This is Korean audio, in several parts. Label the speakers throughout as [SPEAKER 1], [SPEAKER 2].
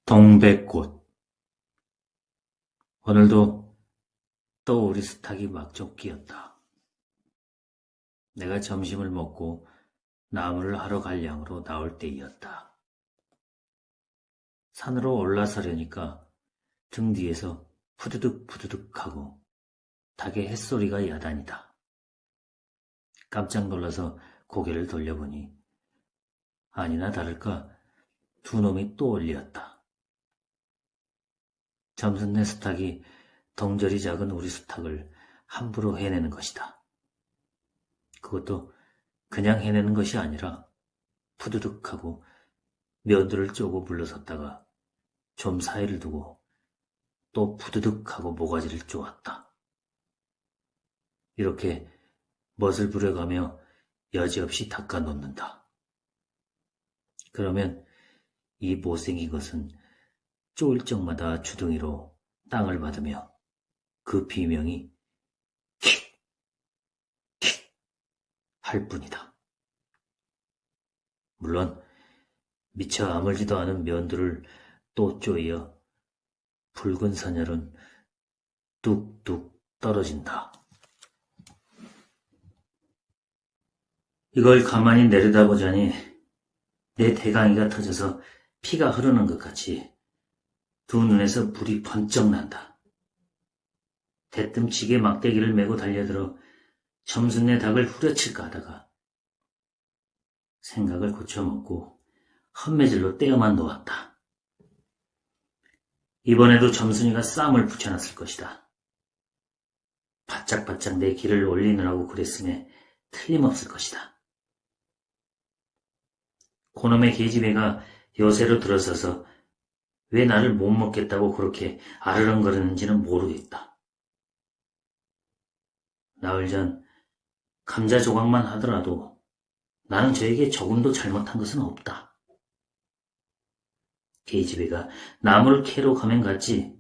[SPEAKER 1] 동백꽃. 오늘도 또 우리 수탉이 막쫓기였다. 내가 점심을 먹고 나무를 하러 갈 양으로 나올 때이었다. 산으로 올라서려니까 등 뒤에서 푸드득 푸드득 하고 닭의 햇소리가 야단이다. 깜짝 놀라서 고개를 돌려보니 아니나 다를까 두 놈이 또 올리었다. 점순내 수탉이 덩저리 작은 우리 수탉을 함부로 해내는 것이다. 그것도 그냥 해내는 것이 아니라 푸드득하고 면들을 쪼고 물러섰다가 좀 사이를 두고 또 푸드득하고 모가지를 쪼았다. 이렇게 멋을 부려가며 여지없이 닦아놓는다. 그러면 이 못생긴 것은 쪼을 적마다 주둥이로 땅을 받으며 그 비명이 킥! 킥! 할 뿐이다. 물론 미처 아물지도 않은 면들을 또 쪼이어 붉은 선혈은 뚝뚝 떨어진다. 이걸 가만히 내려다보자니 내 대강이가 터져서 피가 흐르는 것 같이 두 눈에서 불이 번쩍 난다. 대뜸 지게 막대기를 메고 달려들어 점순내 닭을 후려칠까 하다가 생각을 고쳐먹고 헛매질로 떼어만 놓았다. 이번에도 점순이가 쌈을 붙여놨을 것이다. 바짝바짝 내 기를 올리느라고 그랬음에 틀림없을 것이다. 고놈의 계집애가 요새로 들어서서 왜 나를 못 먹겠다고 그렇게 아르렁거리는지는 모르겠다. 나흘 전 감자 조각만 하더라도 나는 저에게 조금도 잘못한 것은 없다. 계집애가 나무를 캐러 가면 갔지.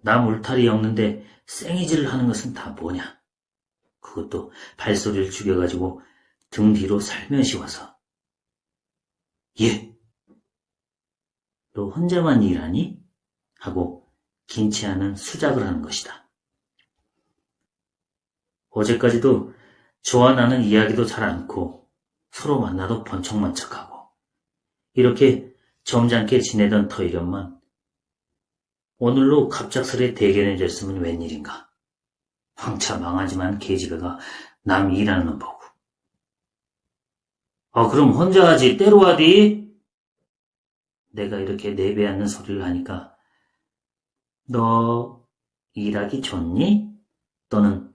[SPEAKER 1] 나 울타리 엮는데 생이질을 하는 것은 다 뭐냐. 그것도 발소리를 죽여가지고 등 뒤로 살며시 와서 예! 너 혼자만 일하니? 하고 긴치 않은 수작을 하는 것이다. 어제까지도 저와 나는 이야기도 잘 않고 서로 만나도 번쩍만쩍하고 이렇게 점잖게 지내던 터이련만 오늘로 갑작스레 대견해졌으면 웬일인가. 황차 망하지만 계집애가 남 일하는 놈 보고 그럼 혼자 하지 때로 하디? 내가 이렇게 내배앉는 소리를 하니까 너 일하기 좋니? 또는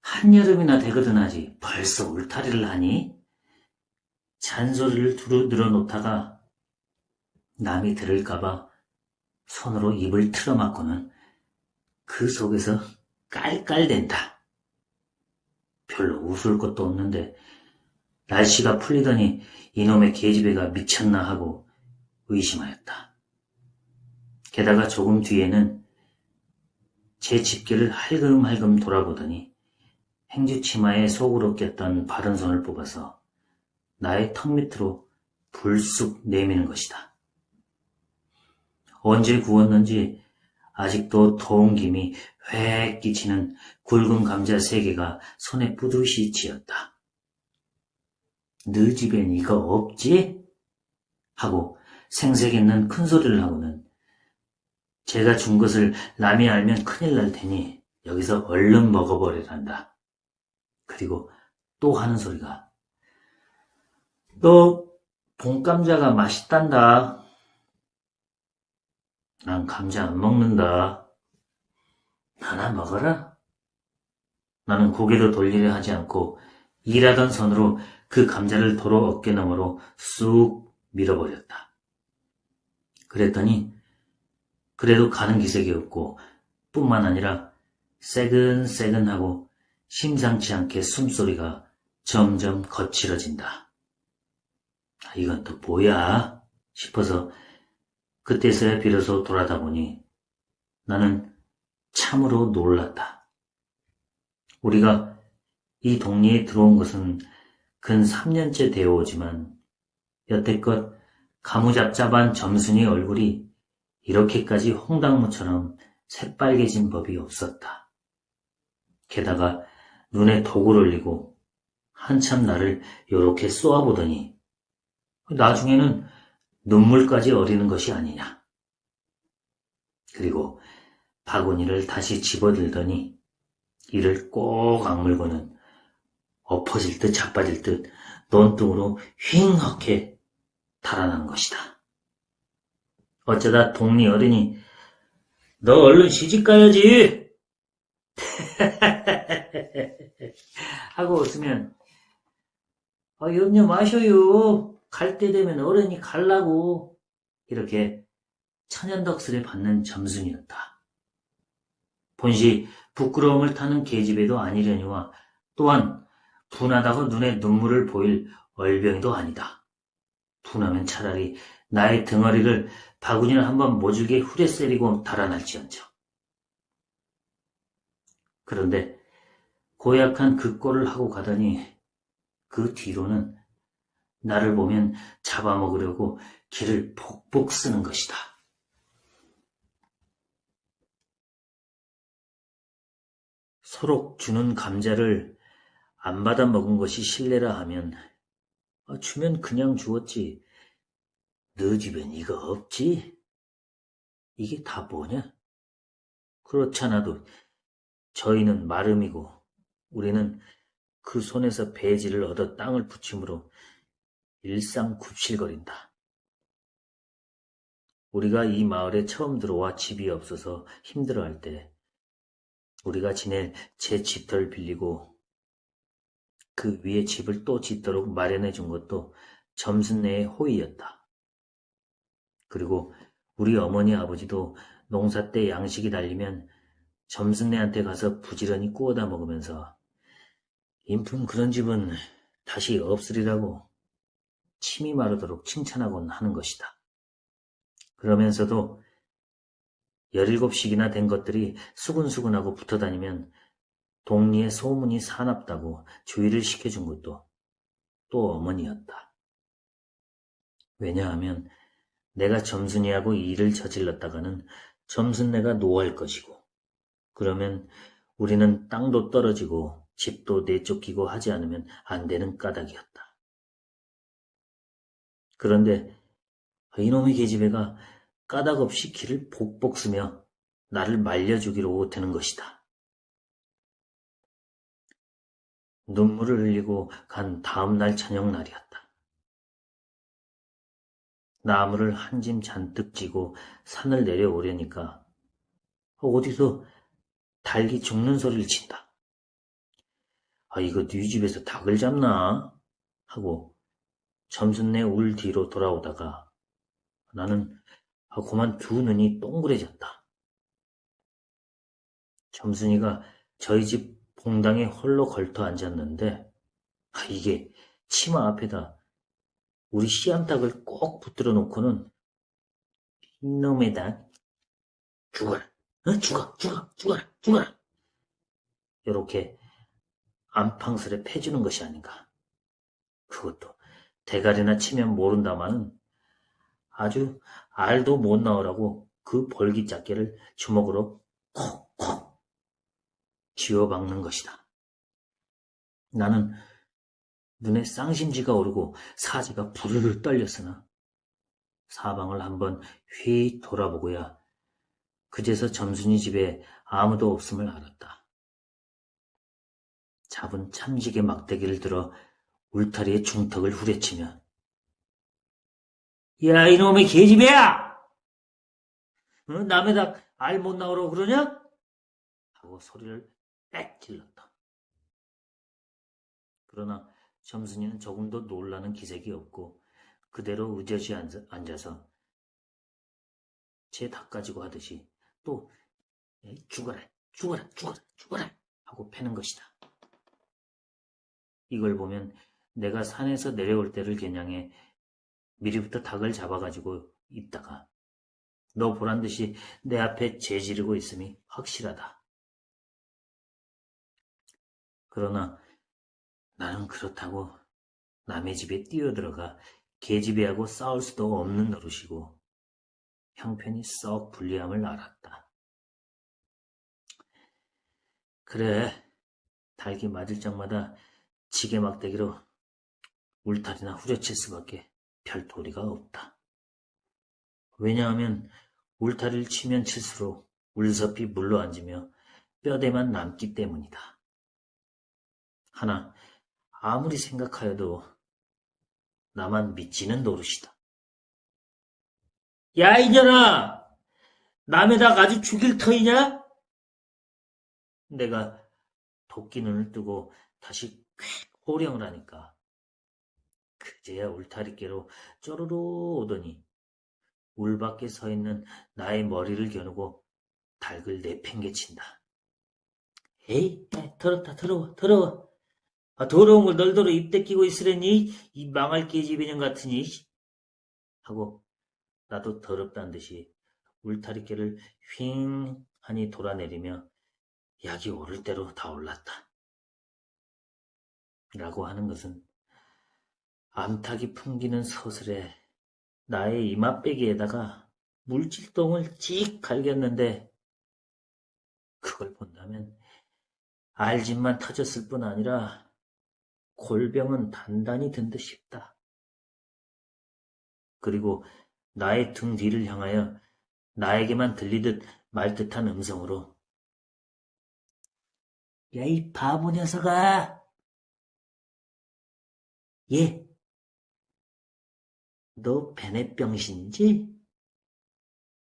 [SPEAKER 1] 한여름이나 되거든 하지 벌써 울타리를 하니? 잔소리를 두루 늘어놓다가 남이 들을까봐 손으로 입을 틀어막고는 그 속에서 깔깔댄다. 별로 웃을 것도 없는데 날씨가 풀리더니 이놈의 계집애가 미쳤나 하고 의심하였다. 게다가 조금 뒤에는 제 집게를 할금할금 돌아보더니 행주치마에 속으로 꼈던 바른 손을 뽑아서 나의 턱 밑으로 불쑥 내미는 것이다. 언제 구웠는지 아직도 더운 김이 획 끼치는 굵은 감자 3개가 손에 뿌듯이 쥐었다. 너 집엔 이거 없지? 하고 생색있는 큰 소리를 하고는 제가 준 것을 남이 알면 큰일 날 테니 여기서 얼른 먹어버리란다. 그리고 또 하는 소리가 너 봄감자가 맛있단다. 난 감자 안 먹는다. 하나 먹어라. 나는 고개도 돌리려 하지 않고 일하던 손으로 그 감자를 도로 어깨너머로 쑥 밀어버렸다. 그랬더니 그래도 가는 기색이 없고 뿐만 아니라 새근새근하고 심상치 않게 숨소리가 점점 거칠어진다. 이건 또 뭐야 싶어서 그때서야 비로소 돌아다보니 나는 참으로 놀랐다. 우리가 이 동네에 들어온 것은 근 3년째 되어오지만 여태껏 가무잡잡한 점순이 얼굴이 이렇게까지 홍당무처럼 새빨개진 법이 없었다. 게다가 눈에 독을 흘리고 한참 나를 요렇게 쏘아보더니 나중에는 눈물까지 어리는 것이 아니냐. 그리고 바구니를 다시 집어들더니 이를 꼭 악물고는 엎어질 듯 자빠질 듯 논뚱으로 휑하게 달아난 것이다. 어쩌다 동리 어른이 너 얼른 시집 가야지 하고 웃으면 염려 마셔요. 갈 때 되면 어른이 갈라고. 이렇게 천연덕스레 받는 점순이었다. 본시 부끄러움을 타는 계집애도 아니려니와 또한 분하다고 눈에 눈물을 보일 얼병이도 아니다. 분하면 차라리 나의 등허리를 바구니를 한번 모질게 후려세리고 달아날지언정. 그런데 고약한 그 꼴을 하고 가더니 그 뒤로는 나를 보면 잡아먹으려고 기를 폭폭 쓰는 것이다. 서로 주는 감자를 안 받아 먹은 것이 실례라 하면 주면 그냥 주었지. 너 집엔 이거 없지? 이게 다 뭐냐? 그렇잖아도 저희는 마름이고 우리는 그 손에서 배지를 얻어 땅을 붙임으로 일상 굽실거린다. 우리가 이 마을에 처음 들어와 집이 없어서 힘들어할 때 우리가 지낼 제 집터를 빌리고 그 위에 집을 또 짓도록 마련해 준 것도 점순네의 호의였다. 그리고 우리 어머니 아버지도 농사 때 양식이 달리면 점순네한테 가서 부지런히 구워다 먹으면서 인품 그런 집은 다시 없으리라고 침이 마르도록 칭찬하곤 하는 것이다. 그러면서도 17씩이나 된 것들이 수근수근하고 붙어다니면 동리에 소문이 사납다고 주의를 시켜준 것도 또 어머니였다. 왜냐하면 내가 점순이하고 일을 저질렀다가는 점순네가 노할 것이고 그러면 우리는 땅도 떨어지고 집도 내쫓기고 하지 않으면 안 되는 까닭이었다. 그런데 이놈의 계집애가 까닭 없이 기를 복복 쓰며 나를 말려주기로 되는 것이다. 눈물을 흘리고 간 다음 날 저녁 날이었다. 나무를 한 짐 잔뜩 지고 산을 내려오려니까 어디서 닭이 죽는 소리를 친다. 이거 네 집에서 닭을 잡나? 하고 점순내 울 뒤로 돌아오다가 나는 그만 두 눈이 동그래졌다. 점순이가 저희 집 봉당에 홀로 걸터 앉았는데 이게 치마 앞에다 우리 씨암탉을 꼭 붙들어 놓고는 이놈의 닭 죽어라, 죽어라 이렇게 안팡스레 패주는 것이 아닌가. 그것도 대가리나 치면 모른다마는 아주 알도 못 나오라고 그 벌기짝개를 주먹으로 콕콕 쥐어박는 것이다. 나는 눈에 쌍심지가 오르고 사지가 부르르 떨렸으나 사방을 한번 휘 돌아보고야 그제서 점순이 집에 아무도 없음을 알았다. 잡은 참지게 막대기를 들어 울타리에 중턱을 후려치며 야 이놈의 계집애야! 남의 닭 알 못 나오라고 그러냐? 하고 소리를 빽 질렀다. 그러나 점순이는 조금도 놀라는 기색이 없고 그대로 의젓이 앉아서 제 닭 가지고 하듯이 또 죽어라 하고 패는 것이다. 이걸 보면 내가 산에서 내려올 때를 겨냥해 미리부터 닭을 잡아가지고 있다가 너 보란듯이 내 앞에 재지르고 있음이 확실하다. 그러나 나는 그렇다고 남의 집에 뛰어들어가 계집애하고 싸울 수도 없는 노릇이고 형편이 썩 불리함을 알았다. 그래, 닭이 맞을 적마다 지게 막대기로 울타리나 후려칠 수밖에 별 도리가 없다. 왜냐하면 울타리를 치면 칠수록 울섭이 물러앉으며 뼈대만 남기 때문이다. 하나, 아무리 생각하여도 나만 미치는 노릇이다. 야, 이년아! 남의 닭 아주 죽일 터이냐? 내가 도끼 눈을 뜨고 다시 쾌 호령을 하니까 그제야 울타리께로 쪼르르 오더니 울 밖에 서 있는 나의 머리를 겨누고 닭을 내팽개친다. 에이, 더럽다, 더러워. 아, 더러운 걸 널더러 입대 끼고 있으려니, 이 망할 계집애년 같으니. 하고 나도 더럽다는 듯이 울타리개를 휑 하니 돌아내리며 약이 오를 대로 다 올랐다. 라고 하는 것은 암탉이 풍기는 서슬에 나의 이맛배기에다가 물질똥을 찍 갈겼는데 그걸 본다면 알집만 터졌을 뿐 아니라 골병은 단단히 든 듯 싶다. 그리고 나의 등 뒤를 향하여 나에게만 들리듯 말듯한 음성으로 야, 이 바보 녀석아! 예, 너 베네병신지?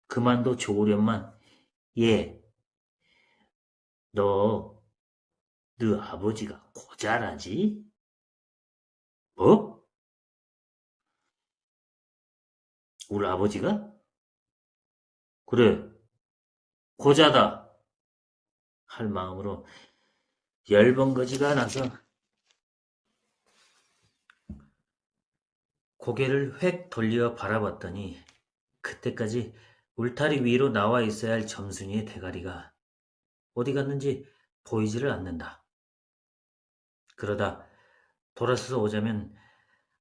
[SPEAKER 1] 그만둬 좋으련만 예, 너, 너 아버지가 고자라지? 뭐? 우리 아버지가? 그래, 고자다. 할 마음으로 열번거지가 나서 고개를 획 돌려 바라봤더니 그때까지 울타리 위로 나와 있어야 할 점순이의 대가리가 어디 갔는지 보이지를 않는다. 그러다 돌아서서 오자면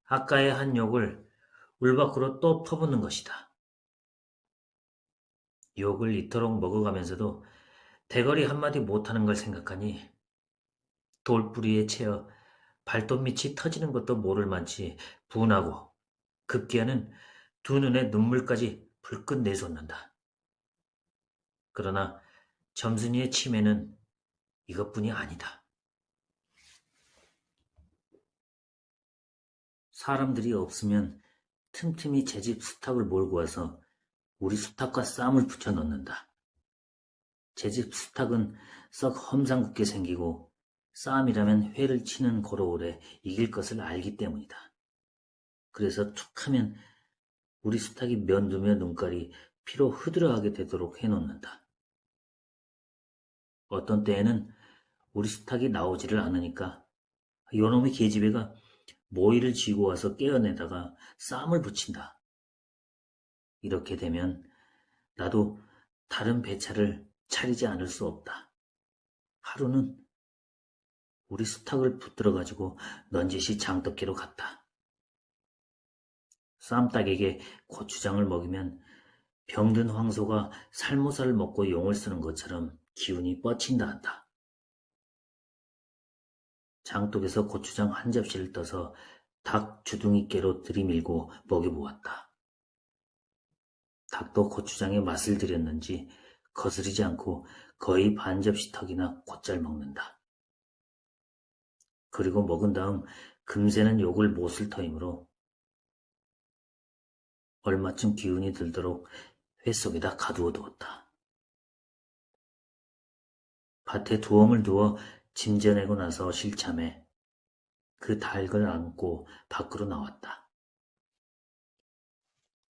[SPEAKER 1] 아까의 한 욕을 울 밖으로 또 퍼붓는 것이다. 욕을 이토록 먹어가면서도 대거리 한마디 못하는 걸 생각하니 돌뿌리에 채어 발톱밑이 터지는 것도 모를 만치 분하고 급기야는 두 눈에 눈물까지 불끈 내솟는다. 그러나 점순이의 치매는 이것뿐이 아니다. 사람들이 없으면 틈틈이 제 집 수탉을 몰고 와서 우리 수탉과 쌈을 붙여 넣는다. 제 집 수탉은 썩 험상궂게 생기고 싸움이라면 회를 치는 고로 오래 이길 것을 알기 때문이다. 그래서 툭하면 우리 수탉이 면두며 눈깔이 피로 흐드러하게 되도록 해놓는다. 어떤 때에는 우리 수탉이 나오지를 않으니까 요놈의 계집애가 모이를 쥐고 와서 깨어내다가 쌈을 붙인다. 이렇게 되면 나도 다른 배차를 차리지 않을 수 없다. 하루는 우리 수탉을 붙들어가지고 넌지시 장독기로 갔다. 쌈닭에게 고추장을 먹이면 병든 황소가 살모사를 먹고 용을 쓰는 것처럼 기운이 뻗친다 한다. 장독에서 고추장 한 접시를 떠서 닭 주둥이께로 들이밀고 먹여보았다. 닭도 고추장에 맛을 들였는지 거스르지 않고 거의 반 접시 턱이나 곧잘 먹는다. 그리고 먹은 다음 금세는 욕을 못 쓸 터이므로 얼마쯤 기운이 들도록 회 속에다 가두어 두었다. 밭에 두엄을 두어 짐져내고 나서 실참에 그 닭을 안고 밖으로 나왔다.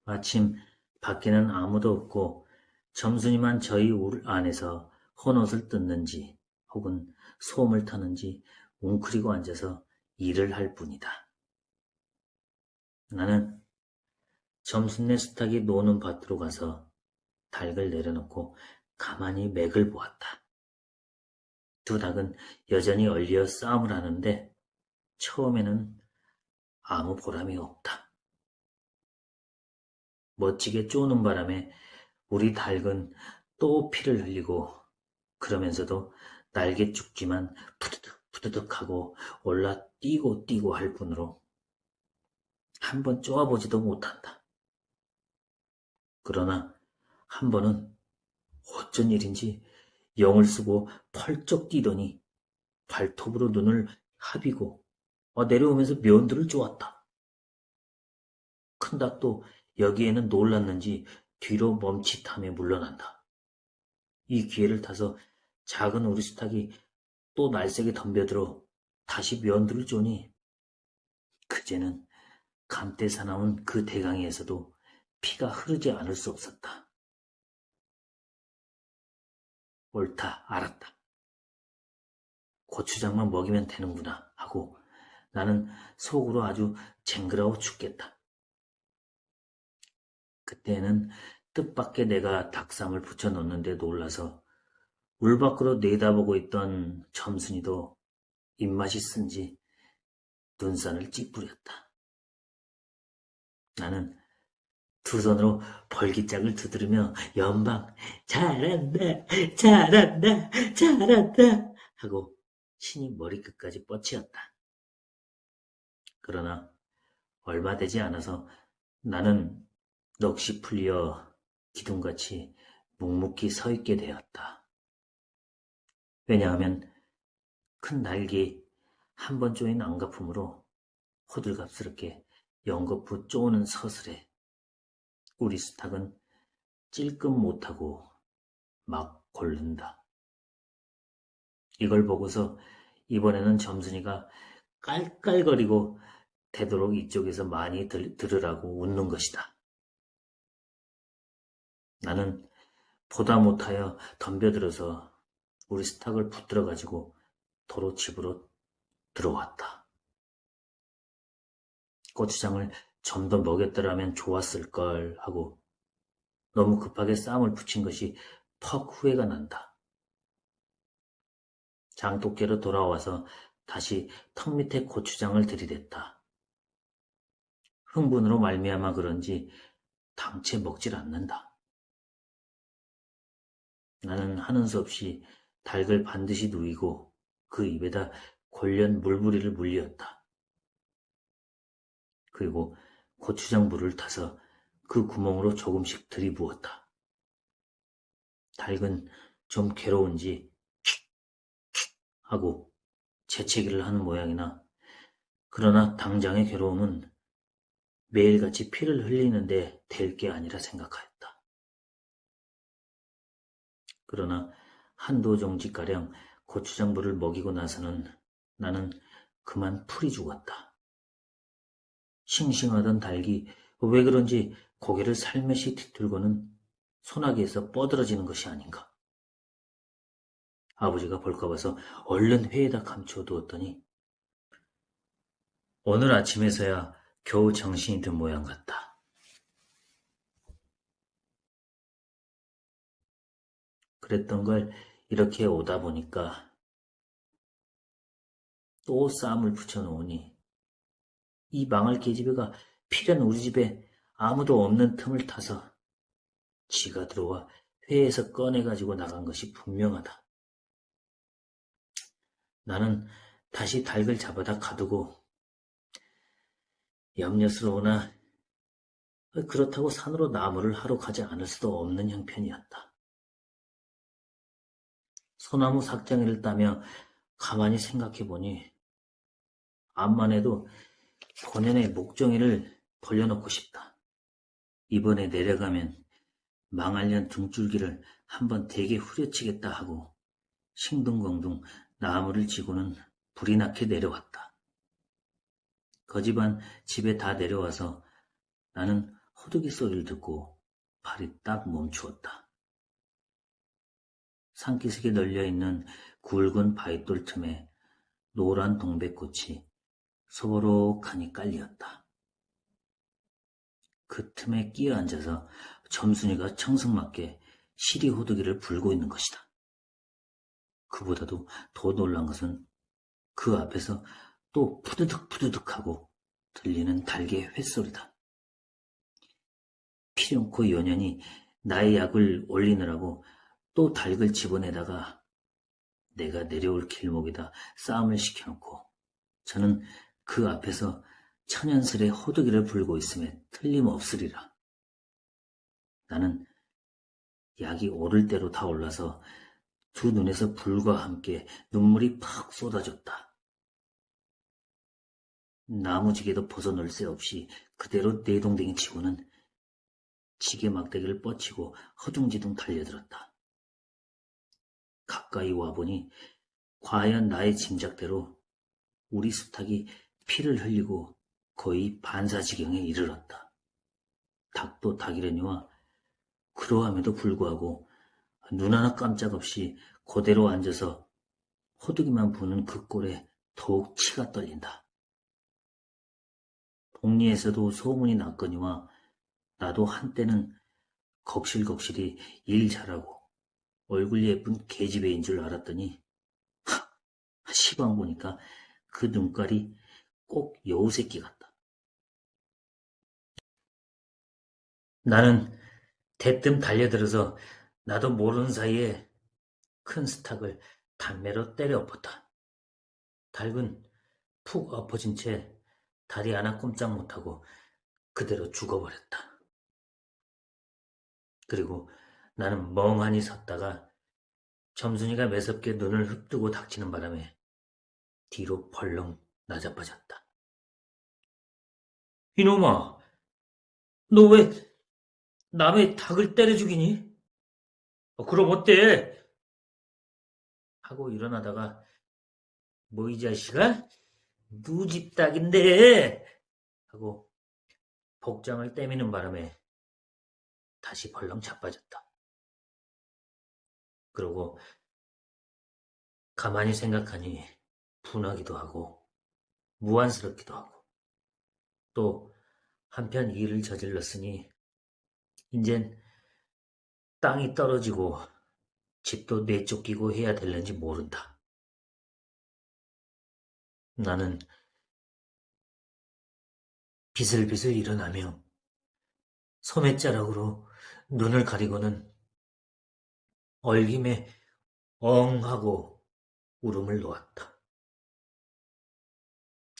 [SPEAKER 1] 마침 밖에는 아무도 없고 점순이만 저희 울 안에서 헌옷을 뜯는지 혹은 소음을 타는지 웅크리고 앉아서 일을 할 뿐이다. 나는 점순네 수탉이 노는 밭으로 가서 닭을 내려놓고 가만히 맥을 보았다. 두 닭은 여전히 얼리어 싸움을 하는데 처음에는 아무 보람이 없다. 멋지게 쪼는 바람에 우리 닭은 또 피를 흘리고 그러면서도 날개 죽지만 푸드득 푸드득 하고 올라 뛰고 뛰고 할 뿐으로 한번 쪼아보지도 못한다. 그러나 한 번은 어쩐 일인지 영을 쓰고 펄쩍 뛰더니 발톱으로 눈을 합이고 내려오면서 면도를 쪼았다. 큰 닭도 여기에는 놀랐는지 뒤로 멈칫하며 물러난다. 이 기회를 타서 작은 우리스탁이 또 날쌔게 덤벼들어 다시 면도를 쪼니 그제는 감때 사나운 그 대강이에서도 피가 흐르지 않을 수 없었다. 옳다, 알았다. 고추장만 먹이면 되는구나 하고 나는 속으로 아주 쟁그라워 죽겠다. 그때는 뜻밖의 내가 닭쌈을 부쳐 넣는데 놀라서 물 밖으로 내다보고 있던 점순이도 입맛이 쓴지 눈산을 찌푸렸다. 나는 두 손으로 벌기짝을 두드리며 연방 잘한다 잘한다 잘한다 하고 신이 머리끝까지 뻗치었다. 그러나 얼마 되지 않아서 나는 넋이 풀려 기둥같이 묵묵히 서 있게 되었다. 왜냐하면 큰 날개 한 번 쪼인 안가품으로 호들갑스럽게 연거푸 쪼는 서슬에 우리 수탉은 찔끔 못하고 막 골른다. 이걸 보고서 이번에는 점순이가 깔깔거리고 되도록 이쪽에서 많이 들으라고 웃는 것이다. 나는 보다 못하여 덤벼들어서 우리 수탉을 붙들어 가지고 도로 집으로 들어왔다. 고추장을 좀 더 먹였더라면 좋았을 걸 하고 너무 급하게 쌈을 붙인 것이 퍽 후회가 난다. 장독대로 돌아와서 다시 턱 밑에 고추장을 들이댔다. 흥분으로 말미암아 그런지 당체 먹질 않는다. 나는 하는 수 없이 닭을 반드시 누이고 그 입에다 골련 물부리를 물렸다. 그리고 고추장 물을 타서 그 구멍으로 조금씩 들이부었다. 닭은 좀 괴로운지 하고 재채기를 하는 모양이나 그러나 당장의 괴로움은 매일같이 피를 흘리는데 될 게 아니라 생각하였다. 그러나 한두 종지가량 고추장물을 먹이고 나서는 나는 그만 풀이 죽었다. 싱싱하던 닭이 왜 그런지 고개를 살며시 뒤틀고는 소나기에서 뻗어지는 것이 아닌가. 아버지가 볼까 봐서 얼른 회에다 감춰두었더니 오늘 아침에서야 겨우 정신이 든 모양 같다. 그랬던 걸 이렇게 오다 보니까 또 쌈을 붙여놓으니 이 망할 계집애가 필연 우리 집에 아무도 없는 틈을 타서 지가 들어와 회에서 꺼내가지고 나간 것이 분명하다. 나는 다시 닭을 잡아다 가두고 염려스러우나 그렇다고 산으로 나무를 하러 가지 않을 수도 없는 형편이었다. 소나무 삭장이를 따며 가만히 생각해보니 암만 해도 본연의 목종이를 벌려놓고 싶다. 이번에 내려가면 망할년 등줄기를 한번 되게 후려치겠다 하고 싱둥벙둥 나무를 지고는 불이 나게 내려왔다. 거지반 집에 다 내려와서 나는 호두기 소리를 듣고 발이 딱 멈추었다. 산기슭에 널려있는 굵은 바위돌 틈에 노란 동백꽃이 소보록하니 깔리었다. 그 틈에 끼어 앉아서 점순이가 청승맞게 시리 호두기를 불고 있는 것이다. 그보다도 더 놀란 것은 그 앞에서 또 푸드득 푸드득 하고 들리는 닭의 횟소리다. 필연코 요년이 나의 약을 올리느라고 또 닭을 집어내다가 내가 내려올 길목에다 싸움을 시켜놓고 저는 그 앞에서 천연스레 호두기를 불고 있음에 틀림없으리라. 나는 약이 오를 대로 다 올라서 두 눈에서 불과 함께 눈물이 팍 쏟아졌다. 나무지게도 벗어놓을 새 없이 그대로 내동댕이 치고는 지게 막대기를 뻗치고 허둥지둥 달려들었다. 가까이 와보니 과연 나의 짐작대로 우리 수탉이 피를 흘리고 거의 반사지경에 이르렀다. 닭도 닭이려니와 그러함에도 불구하고 눈 하나 깜짝 없이 그대로 앉아서 호두기만 부는 그 꼴에 더욱 치가 떨린다. 동리에서도 소문이 났거니와 나도 한때는 겁실겁실히 일 잘하고 얼굴 예쁜 계집애인 줄 알았더니 시방 보니까 그 눈깔이 꼭 여우새끼 같다. 나는 대뜸 달려들어서 나도 모르는 사이에 큰 수탉을 단매로 때려 엎었다. 닭은 푹 엎어진 채 다리 하나 꼼짝 못하고 그대로 죽어버렸다. 그리고 나는 멍하니 섰다가 점순이가 매섭게 눈을 흡뜨고 닥치는 바람에 뒤로 벌렁 나자빠졌다. 이놈아, 너 왜 남의 닭을 때려 죽이니? 그럼 어때? 하고 일어나다가 뭐 이 자식아? 누집 닭인데? 하고 복장을 떼미는 바람에 다시 벌렁 자빠졌다. 그러고 가만히 생각하니 분하기도 하고 무안스럽기도 하고 또 한편 일을 저질렀으니 이젠 땅이 떨어지고 집도 내쫓기고 해야 될는지 모른다. 나는 비슬비슬 일어나며 소매자락으로 눈을 가리고는 얼김에 엉 하고 울음을 놓았다.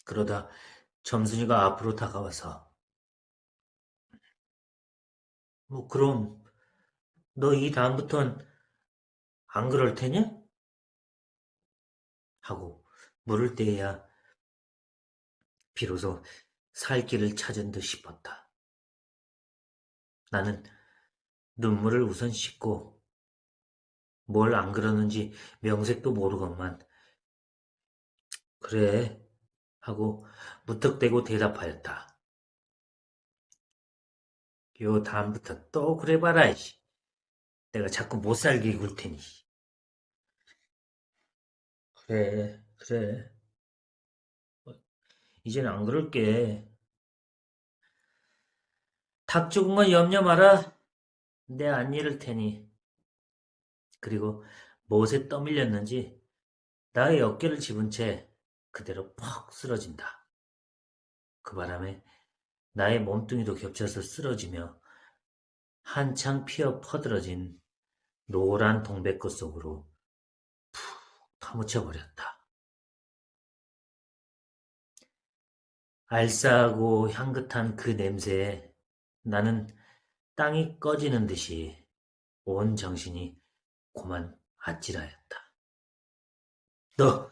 [SPEAKER 1] 그러다 점순이가 앞으로 다가와서 그럼 너 이 다음부턴 안 그럴 테냐? 하고 물을 떼야 비로소 살 길을 찾은 듯 싶었다. 나는 눈물을 우선 씻고 뭘 안 그러는지 명색도 모르건만 그래 하고 무턱대고 대답하였다. 요 다음부터 또 그래봐라. 이씨. 내가 자꾸 못 살게 굴 테니. 그래, 그래. 이젠 안 그럴게. 닭 죽은 건 염려 마라. 내 안 이를 테니. 그리고 못에 떠밀렸는지 나의 어깨를 집은 채 그대로 퍽 쓰러진다. 그 바람에 나의 몸뚱이도 겹쳐서 쓰러지며 한창 피어 퍼들어진 노란 동백꽃 속으로 푹 파묻혀 버렸다. 알싸하고 향긋한 그 냄새에 나는 땅이 꺼지는 듯이 온 정신이 고만 아찔하였다. 너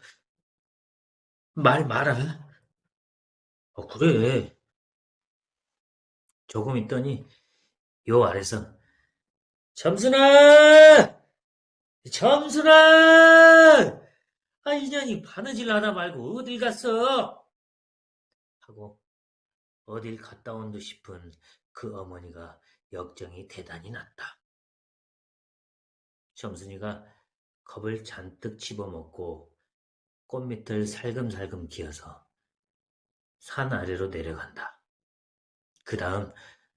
[SPEAKER 1] 말 마라. 그래. 조금 있더니 요 아래서 점순아! 점순아! 이년이 바느질 하나 말고 어딜 갔어? 하고 어딜 갔다 온 듯 싶은 그 어머니가 역정이 대단히 났다. 점순이가 겁을 잔뜩 집어먹고 꽃밑을 살금살금 기어서 산 아래로 내려간다. 그 다음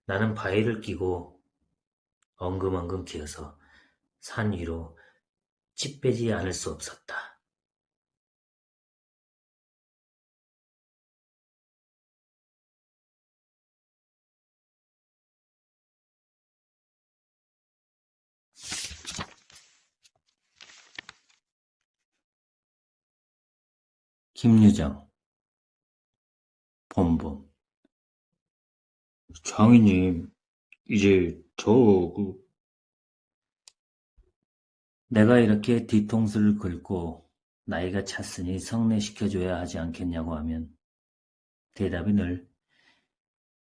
[SPEAKER 1] 나는 바위를 끼고 엉금엉금 기어서 산 위로 집 빼지 않을 수 없었다. 김유정, 봄봄. 장인님, 이제 내가 이렇게 뒤통수를 긁고 나이가 찼으니 성례시켜줘야 하지 않겠냐고 하면 대답이 늘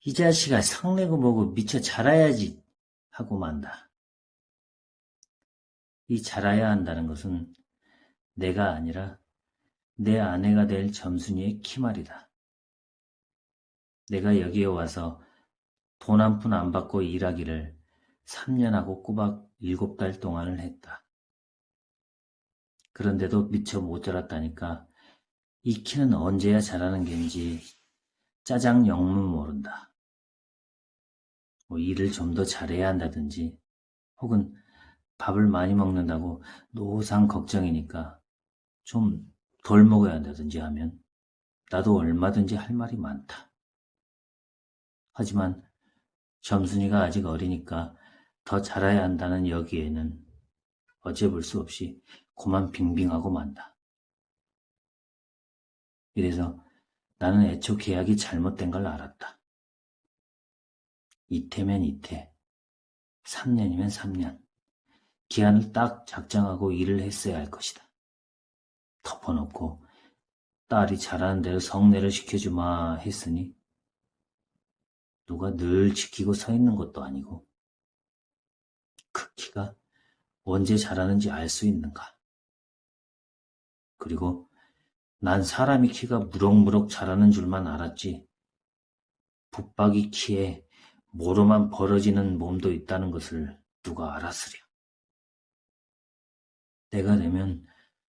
[SPEAKER 1] 이 자식아 성내고 뭐고 미처 자라야지 하고 만다. 이 자라야 한다는 것은 내가 아니라 내 아내가 될 점순이의 키말이다. 내가 여기에 와서 돈 한 푼 안 받고 일하기를 3년하고 꼬박 7달 동안을 했다. 그런데도 미처 못 자랐다니까 이 키는 언제야 자라는 겐지 짜장 영문 모른다. 뭐 일을 좀 더 잘해야 한다든지 혹은 밥을 많이 먹는다고 노상 걱정이니까 좀 덜 먹어야 한다든지 하면 나도 얼마든지 할 말이 많다. 하지만 점순이가 아직 어리니까 더 자라야 한다는 여기에는 어째 볼 수 없이 고만 빙빙하고 만다. 이래서 나는 애초 계약이 잘못된 걸 알았다. 이태면 이태, 3년이면 3년. 기한을 딱 작정하고 일을 했어야 할 것이다. 덮어놓고 딸이 잘하는 대로 성례를 시켜주마 했으니 누가 늘 지키고 서 있는 것도 아니고 그 키가 언제 자라는지 알 수 있는가. 그리고 난 사람이 키가 무럭무럭 자라는 줄만 알았지 붙박이 키에 모로만 벌어지는 몸도 있다는 것을 누가 알았으랴. 때가 되면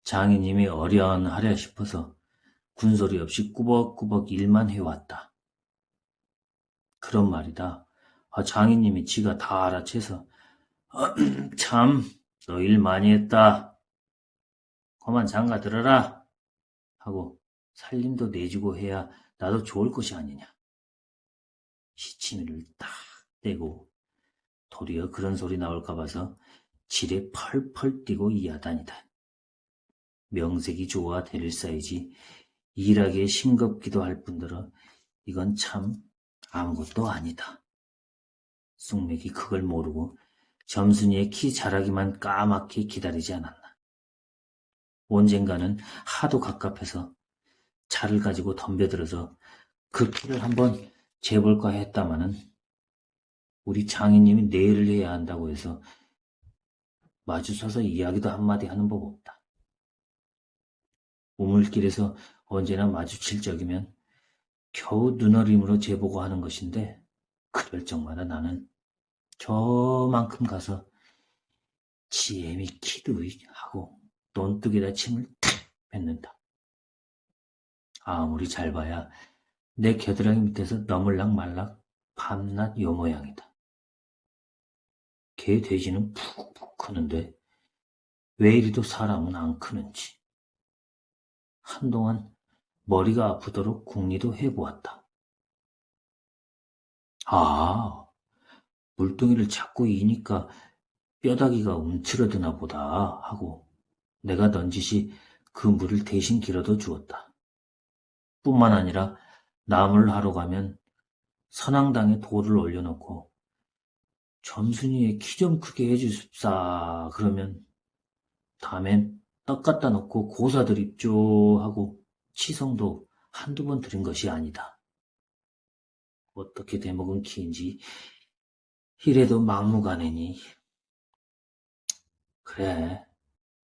[SPEAKER 1] 장인님이 어련하랴 싶어서 군소리 없이 꾸벅꾸벅 일만 해왔다. 그런 말이다. 장인님이 지가 다 알아채서 참, 너 일 많이 했다. 그만 장가 들어라. 하고 살림도 내주고 해야 나도 좋을 것이 아니냐. 시치미를 딱 떼고 도리어 그런 소리 나올까 봐서 지레 펄펄 뛰고 이야다니다. 명색이 좋아 데릴 사이지 일하기에 싱겁기도 할 뿐더러 이건 참 아무것도 아니다. 쑥맥이 그걸 모르고 점순이의 키 자라기만 까맣게 기다리지 않았나. 언젠가는 하도 갑갑해서 차를 가지고 덤벼들어서 그 키를 한번 재볼까 했다마는 우리 장인님이 내일을 해야 한다고 해서 마주서서 이야기도 한마디 하는 법 없다. 우물길에서 언제나 마주칠 적이면 겨우 눈어림으로 재보고 하는 것인데 그럴 적마다 나는 저만큼 가서 지엠이 키드이 하고 논뚝에다 침을 탁 뱉는다. 아무리 잘 봐야 내 겨드랑이 밑에서 너물락 말락 밤낮 요 모양이다. 개 돼지는 푹푹 크는데 왜 이리도 사람은 안 크는지. 한동안 머리가 아프도록 궁리도 해보았다. 아, 물동이를 자꾸 이니까 뼈다귀가 움츠러드나 보다 하고 내가 넌지시 그 물을 대신 길어도 주었다. 뿐만 아니라 나무를 하러 가면 선앙당에 돌을 올려놓고 점순이의 키 좀 크게 해주십사 그러면 다음엔 떡 갖다 놓고 고사 드립죠 하고 치성도 한두 번 들은 것이 아니다. 어떻게 대먹은 키인지 이래도 막무가내니. 그래,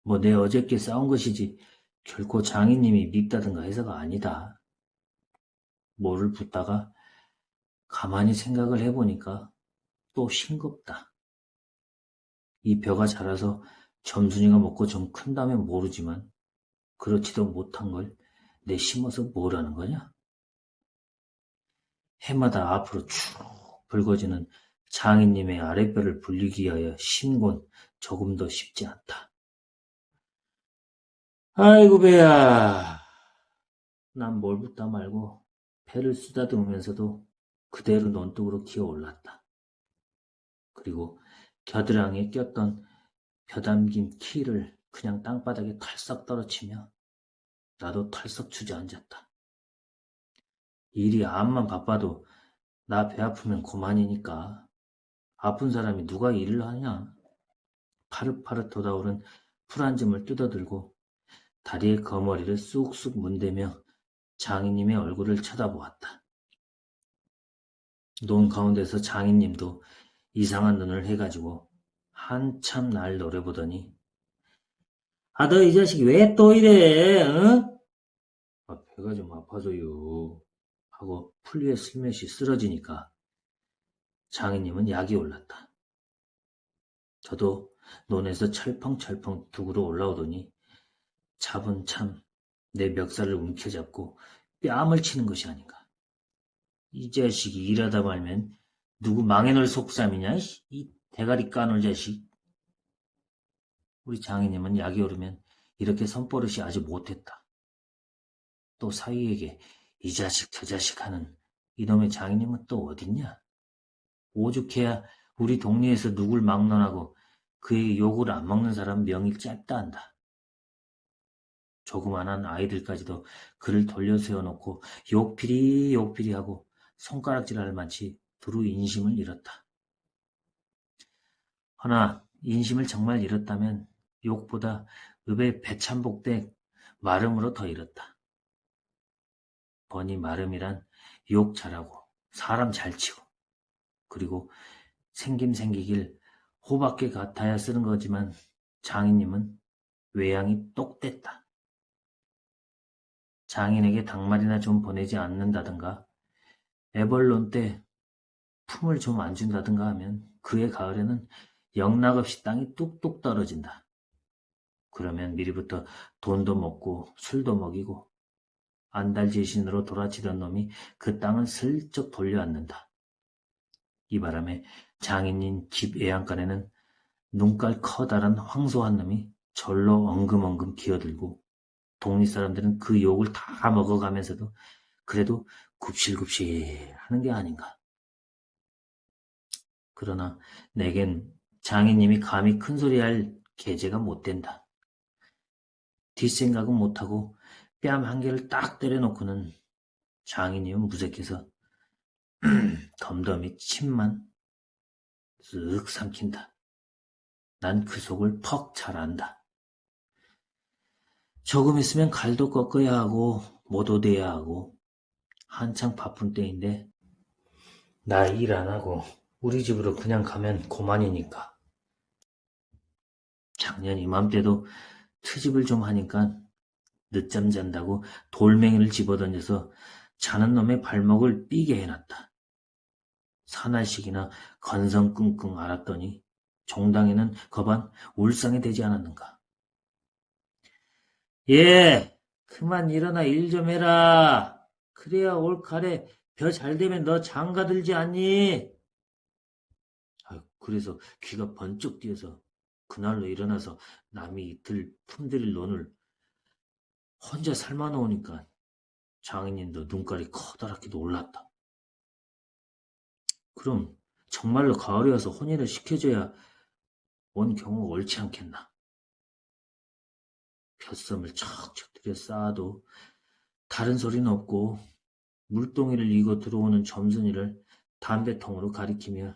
[SPEAKER 1] 뭐 내 어저께 싸운 것이지 결코 장인님이 밉다든가 해서가 아니다. 뭐를 붙다가 가만히 생각을 해보니까 또 싱겁다. 이 벼가 자라서 점순이가 먹고 좀 큰다면 모르지만 그렇지도 못한 걸 내 심어서 뭐라는 거냐? 해마다 앞으로 쭉 붉어지는 장인님의 아랫배를 불리기 위하여 심곤 조금 더 쉽지 않다. 아이고 배야. 난 뭘 붙다 말고 배를 쓰다듬으면서도 그대로 논둑으로 기어올랐다. 그리고 겨드랑이에 꼈던 벼담긴 키를 그냥 땅바닥에 털썩 떨어치며 나도 털썩 주저앉았다. 일이 암만 바빠도 나 배 아프면 그만이니까. 아픈 사람이 누가 일을 하냐? 파릇파릇 돋아오른 풀 한 줌을 뜯어들고 다리에 거머리를 쑥쑥 문대며 장인님의 얼굴을 쳐다보았다. 논 가운데서 장인님도 이상한 눈을 해가지고 한참 날 노려보더니 아, 너 이 자식 왜 또 이래? 응? 아, 배가 좀 아파서요. 하고 풀 위에 슬며시 쓰러지니까 장인님은 약이 올랐다. 저도 논에서 철펑철펑 둑으로 올라오더니 차분참 내 멱살을 움켜잡고 뺨을 치는 것이 아닌가. 이 자식이 일하다 말면 누구 망해놓을 속셈이냐? 이 대가리 까놀 자식. 우리 장인님은 약이 오르면 이렇게 손버릇이 아주 못했다. 또 사위에게 이 자식 저 자식 하는 이놈의 장인님은 또 어딨냐? 오죽해야 우리 동네에서 누굴 막론하고 그의 욕을 안 먹는 사람 명이 짧다 한다. 조그만한 아이들까지도 그를 돌려 세워놓고 욕피리 욕피리 하고 손가락질할 만치 두루 인심을 잃었다. 허나 인심을 정말 잃었다면 욕보다 읍의 배참복대 마름으로 더 잃었다. 버니 마름이란 욕 잘하고 사람 잘 치고 그리고 생김생기길 호밖에 같아야 쓰는 거지만 장인님은 외양이 똑됐다. 장인에게 닭말이나 좀 보내지 않는다든가 애벌론 때 품을 좀 안 준다든가 하면 그해 가을에는 영락없이 땅이 뚝뚝 떨어진다. 그러면 미리부터 돈도 먹고 술도 먹이고 안달지신으로 돌아치던 놈이 그 땅을 슬쩍 돌려앉는다. 이 바람에 장인인 집 외양간에는 눈깔 커다란 황소한 놈이 절로 엉금엉금 기어들고 동리 사람들은 그 욕을 다 먹어가면서도 그래도 굽실굽실 하는 게 아닌가. 그러나 내겐 장인님이 감히 큰소리할 계제가 못 된다. 뒷생각은 못하고 뺨 한 개를 딱 때려놓고는 장인님은 무색해서 덤덤히 침만 쓱 삼킨다. 난 그 속을 퍽 잘 안다. 조금 있으면 갈도 꺾어야 하고 모도 돼야 하고 한창 바쁜 때인데 나 일 안 하고 우리 집으로 그냥 가면 고만이니까. 작년 이맘때도 트집을 좀 하니까 늦잠 잔다고 돌멩이를 집어던져서 자는 놈의 발목을 삐게 해놨다. 사날씩이나 건성끙끙 앓았더니 종당에는 거반 울상이 되지 않았는가. 예, 그만 일어나 일 좀 해라. 그래야 올 가을에 벼 잘 되면 너 장가 들지 않니? 그래서 귀가 번쩍 뛰어서 그날로 일어나서 남이 이틀 품들일 논을 혼자 삶아 놓으니까 장인님도 눈깔이 커다랗게 놀랐다. 그럼 정말로 가을이 와서 혼인을 시켜줘야 온 경우가 옳지 않겠나. 벼썸을 척척 들여 쌓아도 다른 소리는 없고 물동이를 이고 들어오는 점순이를 담배통으로 가리키며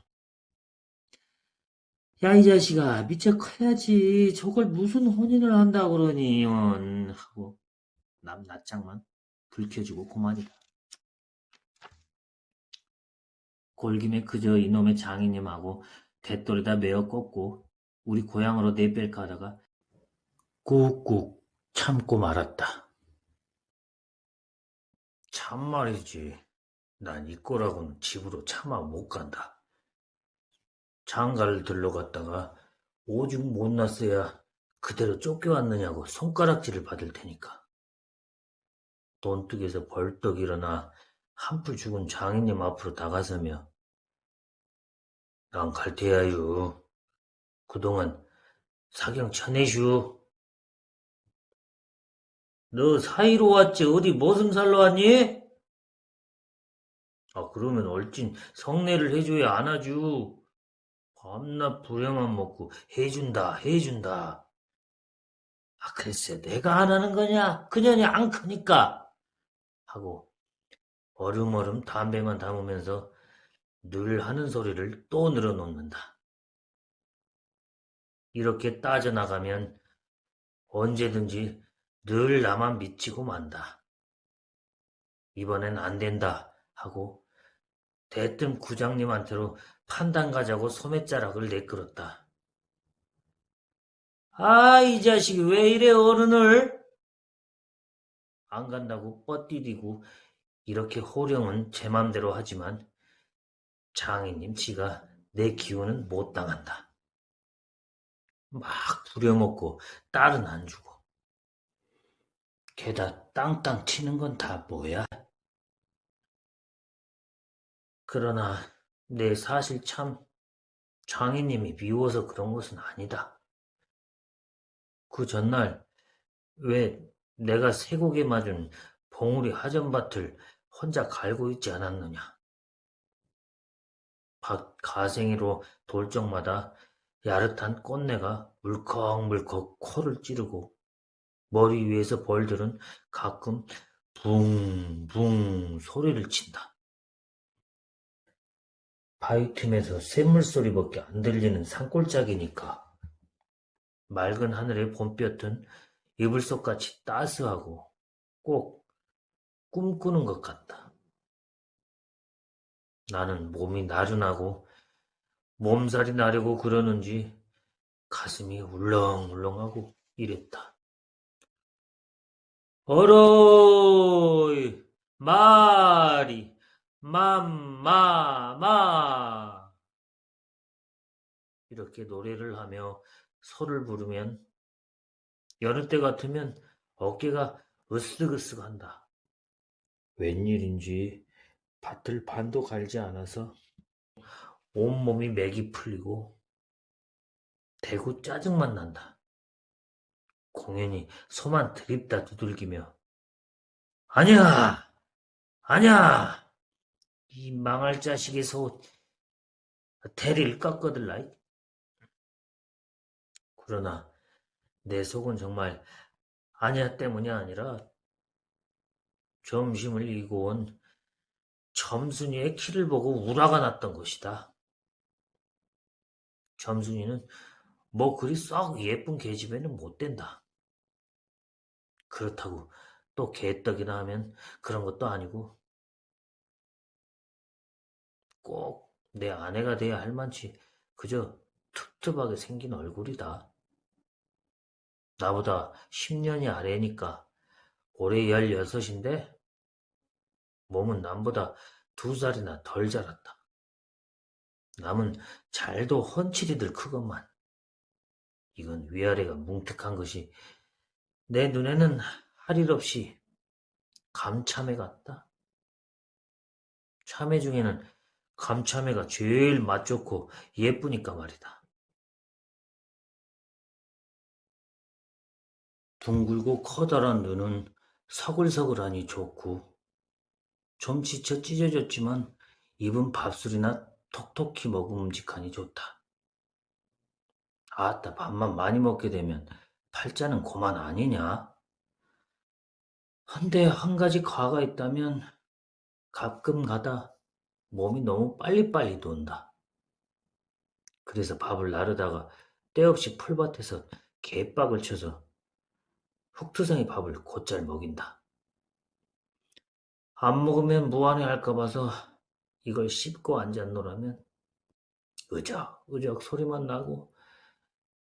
[SPEAKER 1] 야, 이 자식아, 미처 커야지. 저걸 무슨 혼인을 한다고 그러니, 하고 남 낯장만 불켜주고 그만이다. 골김에 그저 이놈의 장인님하고 대돌에다 메어 꽂고 우리 고향으로 내뺄까 하다가 꾹꾹 참고 말았다. 참말이지. 난 이 꼴하고는 집으로 차마 못 간다. 장가를 들러 갔다가 오죽 못났어야 그대로 쫓겨왔느냐고 손가락질을 받을 테니까. 돈뚝에서 벌떡 일어나 한풀 죽은 장인님 앞으로 다가서며 난 갈 테야유. 그동안 사경 쳐내슈. 너 사이로 왔지 어디 머슴살러 왔니? 아, 그러면 얼찐 성례를 해줘야 안 하쥬. 밤낮 부려만 먹고 해준다 해준다. 글쎄, 내가 안 하는 거냐? 그년이 안 크니까. 하고 어름어름 담배만 담으면서 늘 하는 소리를 또 늘어놓는다. 이렇게 따져나가면 언제든지 늘 나만 미치고 만다. 이번엔 안 된다 하고 대뜸 구장님한테로 판단 가자고 소매자락을 내끌었다. 이 자식이 왜 이래 어른을? 안 간다고 뻗디디고 이렇게 호령은 제 맘대로 하지만 장인님 지가 내 기운은 못 당한다. 막 부려먹고 딸은 안 주고. 게다 땅땅 치는 건 다 뭐야? 그러나 내 사실 참 장인님이 미워서 그런 것은 아니다. 그 전날 왜 내가 쇠고개 맞은 봉우리 하전밭을 혼자 갈고 있지 않았느냐. 밭 가생이로 돌 적마다 야릇한 꽃내가 물컥물컥 코를 찌르고 머리 위에서 벌들은 가끔 붕붕 소리를 친다. 바위 틈에서 샘물 소리밖에 안 들리는 산골짜기니까 맑은 하늘의 봄볕은 이불속같이 따스하고 꼭 꿈꾸는 것 같다. 나는 몸이 나른하고 몸살이 나려고 그러는지 가슴이 울렁울렁하고 이랬다. 어로이 마리 맘마마 이렇게 노래를 하며 소를 부르면 여느 때 같으면 어깨가 으쓱으쓱한다. 웬일인지 밭을 반도 갈지 않아서 온몸이 맥이 풀리고 대구 짜증만 난다. 공연히 소만 들입다 두들기며 아니야! 아니야! 이 망할 자식의 소 대리를 깎아들라. 그러나 내 속은 정말 아니야 때문이 아니라 점심을 이고 온 점순이의 키를 보고 우라가 났던 것이다. 점순이는 뭐 그리 썩 예쁜 계집애는 못 된다. 그렇다고 또 개떡이나 하면 그런 것도 아니고 꼭 내 아내가 돼야 할 만치 그저 툭툭하게 생긴 얼굴이다. 나보다 10년이 아래니까 올해 16인데 몸은 남보다 2살이나 덜 자랐다. 남은 잘도 헌칠이들 크건만 이건 위아래가 뭉툭한 것이 내 눈에는 할 일 없이 감참해 같다. 참외 중에는 감참외가 제일 맛 좋고 예쁘니까 말이다. 둥글고 커다란 눈은 서글서글하니 좋고 좀 지쳐 찢어졌지만 입은 밥술이나 톡톡히 먹음직하니 좋다. 아따 밥만 많이 먹게 되면 팔자는 고만 아니냐? 한데 한 가지 과가 있다면 가끔 가다 몸이 너무 빨리빨리 돈다. 그래서 밥을 나르다가 때없이 풀밭에서 개빡을 쳐서 훅투성이 밥을 곧잘 먹인다. 안 먹으면 무안해할까 봐서 이걸 씹고 앉았노라면 으적으적 소리만 나고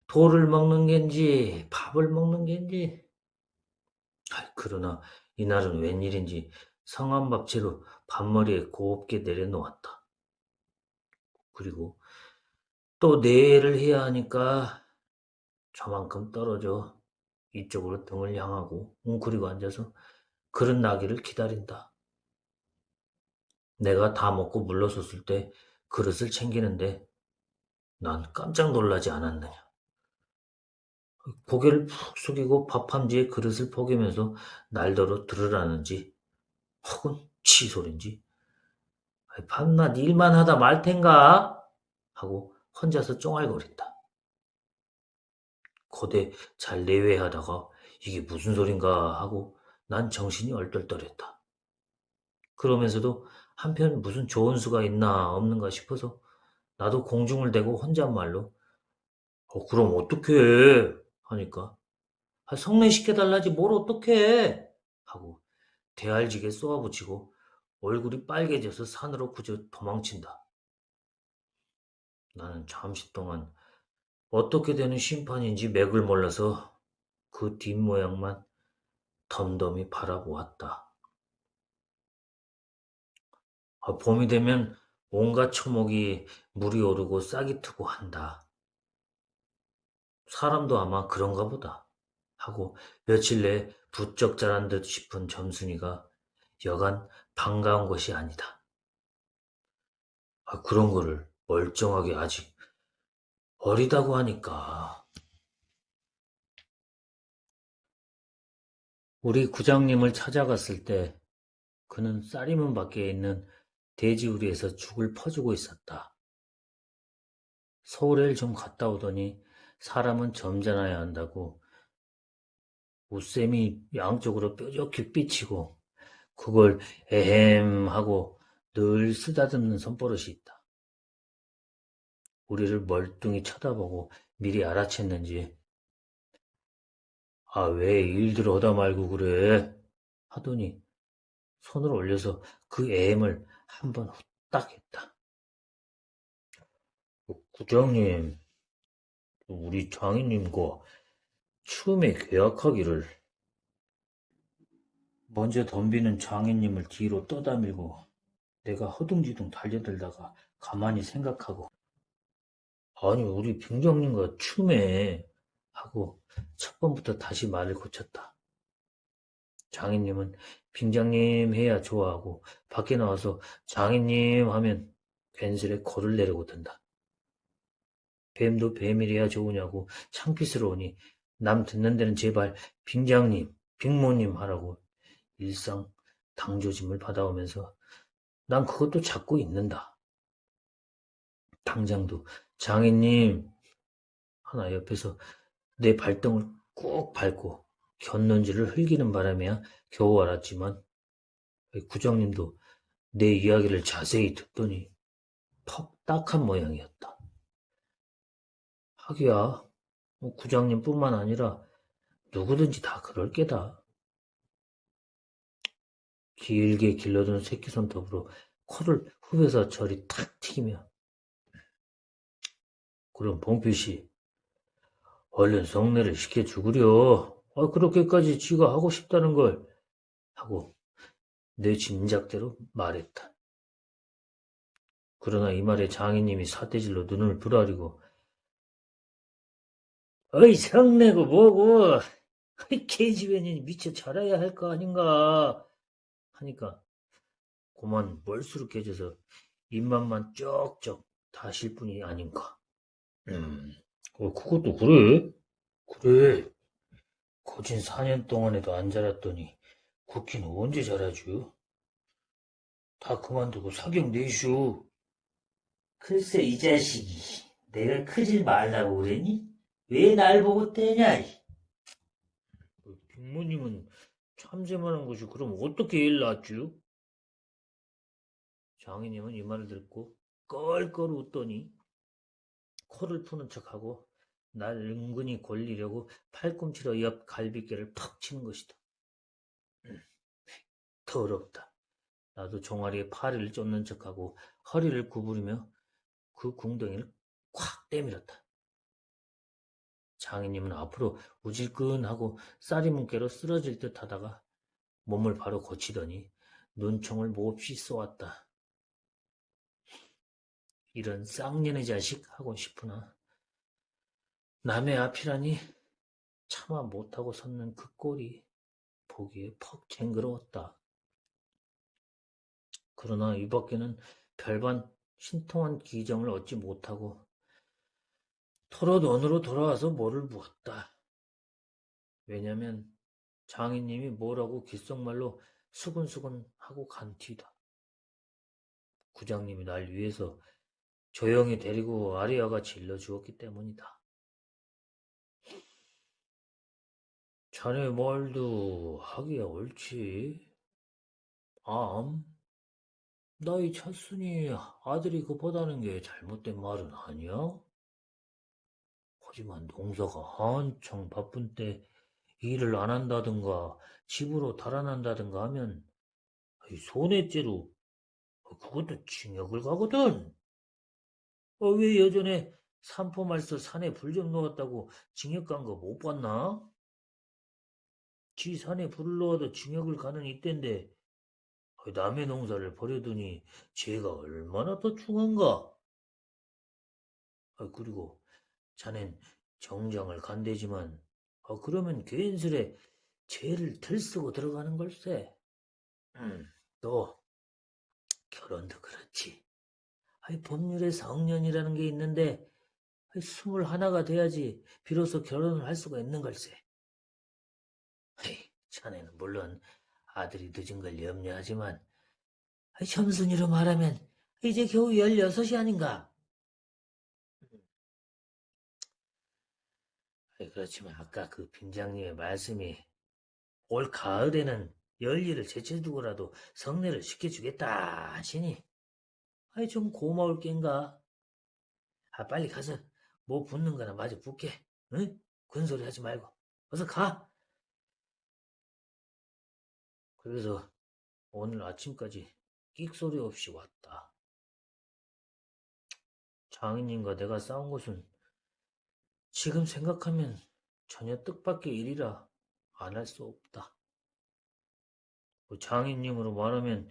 [SPEAKER 1] 돌을 먹는 겐지 밥을 먹는 겐지 그러나 이날은 웬일인지 성한밥채로 밥머리에 곱게 내려놓았다. 그리고 또 내일을 해야 하니까 저만큼 떨어져 이쪽으로 등을 향하고 웅크리고 앉아서 그릇 나기를 기다린다. 내가 다 먹고 물러섰을 때 그릇을 챙기는데 난 깜짝 놀라지 않았느냐. 고개를 푹 숙이고 밥함지에 그릇을 포개면서 날더러 들으라는지 혹은 치소린지 밤낮 일만 하다 말 텐가 하고 혼자서 쫑알거린다. 거대 잘 내외하다가 이게 무슨 소린가 하고 난 정신이 얼떨떨했다. 그러면서도 한편 무슨 좋은 수가 있나 없는가 싶어서 나도 공중을 대고 혼잣말로 그럼 어떡해 하니까 성례시켜달라지 뭘 어떡해 하고 대알지게 쏘아붙이고 얼굴이 빨개져서 산으로 그저 도망친다. 나는 잠시 동안 어떻게 되는 심판인지 맥을 몰라서 그 뒷모양만 덤덤히 바라보았다. 봄이 되면 온갖 초목이 물이 오르고 싹이 트고 한다. 사람도 아마 그런가 보다 하고 며칠 내에 부쩍 자란 듯 싶은 점순이가 여간 반가운 것이 아니다. 그런 거를 멀쩡하게 아직 어리다고 하니까. 우리 구장님을 찾아갔을 때 그는 쌀이문 밖에 있는 돼지우리에서 죽을 퍼주고 있었다. 서울에 좀 갔다 오더니 사람은 점잖아야 한다고 옷샘이 양쪽으로 뾰족히 삐치고 그걸 에헴 하고 늘 쓰다듬는 손버릇이 있다. 우리를 멀뚱히 쳐다보고 미리 알아챘는지 왜 일들 하다 말고 그래 하더니 손을 올려서 그 에헴을 한번 후딱 했다. 구장님, 우리 장인님과 처음에 계약하기를 먼저 덤비는 장인님을 뒤로 떠다밀고 내가 허둥지둥 달려들다가 가만히 생각하고 아니 우리 병장님과 춤에 하고 첫 번부터 다시 말을 고쳤다. 장인님은 빙장님 해야 좋아하고 밖에 나와서 장인님 하면 괜스레 코를 내리고 든다. 뱀도 뱀이래야 좋으냐고 창피스러우니 남 듣는 데는 제발 빙장님, 빙모님 하라고 일상 당조짐을 받아오면서 난 그것도 찾고 있는다. 당장도 장인님 하나 옆에서 내 발등을 꾹 밟고 곁눈질을 흘기는 바람에야 겨우 알았지만 구장님도 내 이야기를 자세히 듣더니 퍽 딱한 모양이었다. 하기야 구장님뿐만 아니라 누구든지 다 그럴 게다. 길게 길러둔 새끼손톱으로 코를 후벼서 저리 탁 튀기며 그럼 봉필씨 얼른 성례를 시켜주구려. 그렇게까지 지가 하고 싶다는 걸 하고 내 짐작대로 말했다. 그러나 이 말에 장인님이 사태질로 눈을 부라리고 어이 성내고 뭐고 계집애년이 미쳐 자라야 할 거 아닌가 하니까 고만 멀수룩해져서 입맛만 쩍쩍 다실 뿐이 아닌가. 그것도 그래. 그래. 거진 4년 동안에도 안 자랐더니 국기는 언제 자라죠? 다 그만두고 사경 내쇼. 글쎄 이 자식이 내가 크질 말라고 그러니? 왜 날 보고 떼냐? 빅모님은 참새만한 것이 그럼 어떻게 일 낳았쥬? 장인님은 이 말을 듣고 껄껄 웃더니 코를 푸는 척하고 날 은근히 골리려고 팔꿈치로 옆 갈비뼈를 팍 치는 것이다. 더럽다. 나도 종아리에 파리를 쫓는 척하고 허리를 구부리며 그 궁덩이를 콱 때밀었다. 장인님은 앞으로 우질끈하고 쌀이문깨로 쓰러질 듯 하다가 몸을 바로 고치더니 눈총을 몹시 쏘았다. 이런 쌍년의 자식 하고 싶으나 남의 앞이라니 차마 못하고 섰는 그 꼴이 보기에 퍽 쟁그러웠다. 그러나 이 밖에는 별반 신통한 기정을 얻지 못하고 털어놓으로 돌아와서 뭐를 묻었다. 왜냐면 장인님이 뭐라고 귓속말로 수근수근 하고 간 뒤다. 구장님이 날 위해서 조용히 데리고 아리아가 질러주었기 때문이다. 자네 말도 하기야 옳지. 나이 찼으니 아들이 급하다는 게 잘못된 말은 아니야? 하지만 농사가 한창 바쁜 때 일을 안 한다든가 집으로 달아난다든가 하면 이 손해죄로 그것도 징역을 가거든. 왜 예전에 산포말서 산에 불 좀 넣었다고 징역 간 거 못 봤나? 지 산에 불을 넣어도 징역을 가는 이때인데 남의 농사를 버려두니 죄가 얼마나 더 중한가? 그리고 자넨 정장을 간대지만 그러면 괜스레 죄를 들쓰고 들어가는 걸세. 또 결혼도 그렇지. 법률에 성년이라는 게 있는데 21가 돼야지 비로소 결혼을 할 수가 있는 걸세. 자네는 물론 아들이 늦은 걸 염려하지만 점순이로 말하면 이제 겨우 16이 아닌가? 그렇지만 아까 그 빈장님의 말씀이 올 가을에는 열일을 제쳐두고라도 성례를 시켜주겠다 하시니 좀 고마울 겐가? 빨리 가서 뭐 붓는 거나 마저 붓게. 응? 군소리 하지 말고 어서 가. 그래서 오늘 아침까지 끽소리 없이 왔다. 장인님과 내가 싸운 것은 지금 생각하면 전혀 뜻밖의 일이라 안 할 수 없다. 장인님으로 말하면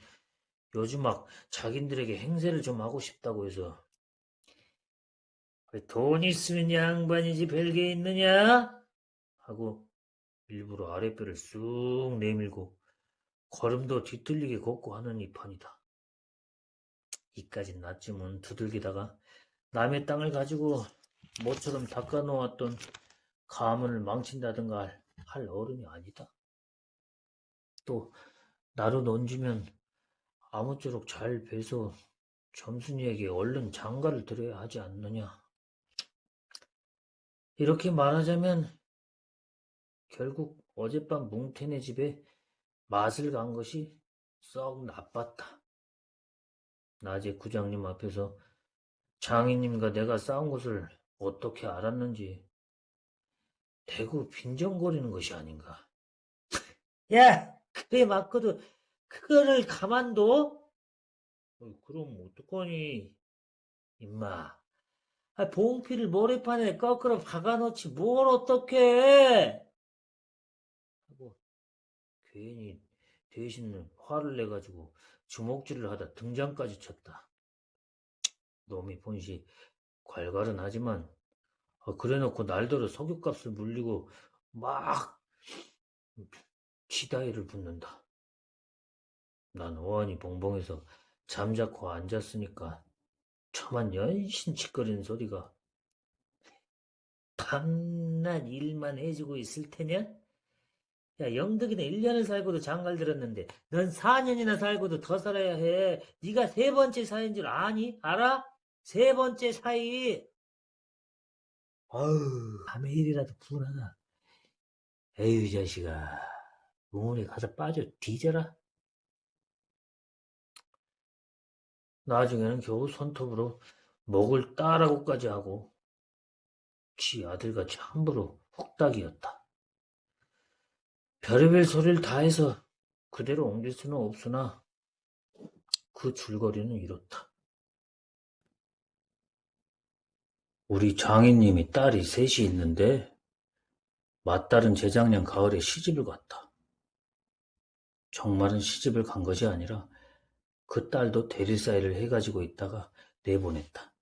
[SPEAKER 1] 요즘 막 자긴들에게 행세를 좀 하고 싶다고 해서 돈 있으면 양반이지 별게 있느냐? 하고 일부러 아랫배를 쑥 내밀고 걸음도 뒤틀리게 걷고 하는 이 판이다. 이까진 나쯤은 두들기다가 남의 땅을 가지고 모처럼 닦아놓았던 가문을 망친다든가 할 어른이 아니다. 또 나로 넌지면 아무쪼록 잘 배서 점순이에게 얼른 장가를 들여야 하지 않느냐. 이렇게 말하자면 결국 어젯밤 뭉태네 집에 맛을 간 것이 썩 나빴다. 낮에 구장님 앞에서 장인님과 내가 싸운 것을 어떻게 알았는지 대구 빈정거리는 것이 아닌가. 야, 그래 맞거든. 그거를 가만둬? 그럼 어떡하니, 임마. 봉피를 모래판에 거꾸로 박아놓지 뭘 어떡해? 하고 괜히 대신 화를 내가지고 주먹질을 하다 등장까지 쳤다. 놈이 본시 괄괄은 하지만 그래놓고 날더러 석유값을 물리고 막 치다이를 붙는다. 난 어안이 벙벙해서 잠자코 앉았으니까 저만 연신 짓거리는 소리가 밤낮 일만 해주고 있을 테냐? 야, 영덕이는 1년을 살고도 장가를 들었는데 넌 4년이나 살고도 더 살아야 해. 네가 세 번째 사이인 줄 아니? 알아? 세 번째 사이. 아우, 밤에 일이라도 분하다. 에휴, 이 자식아. 우물에 가서 빠져 뒤져라. 나중에는 겨우 손톱으로 목을 따라고까지 하고 지 아들같이 함부로 훅닥이었다. 별의별 소리를 다 해서 그대로 옮길 수는 없으나 그 줄거리는 이렇다. 우리 장인님이 딸이 셋이 있는데 맏딸은 재작년 가을에 시집을 갔다. 정말은 시집을 간 것이 아니라 그 딸도 대릴사이를 해가지고 있다가 내보냈다.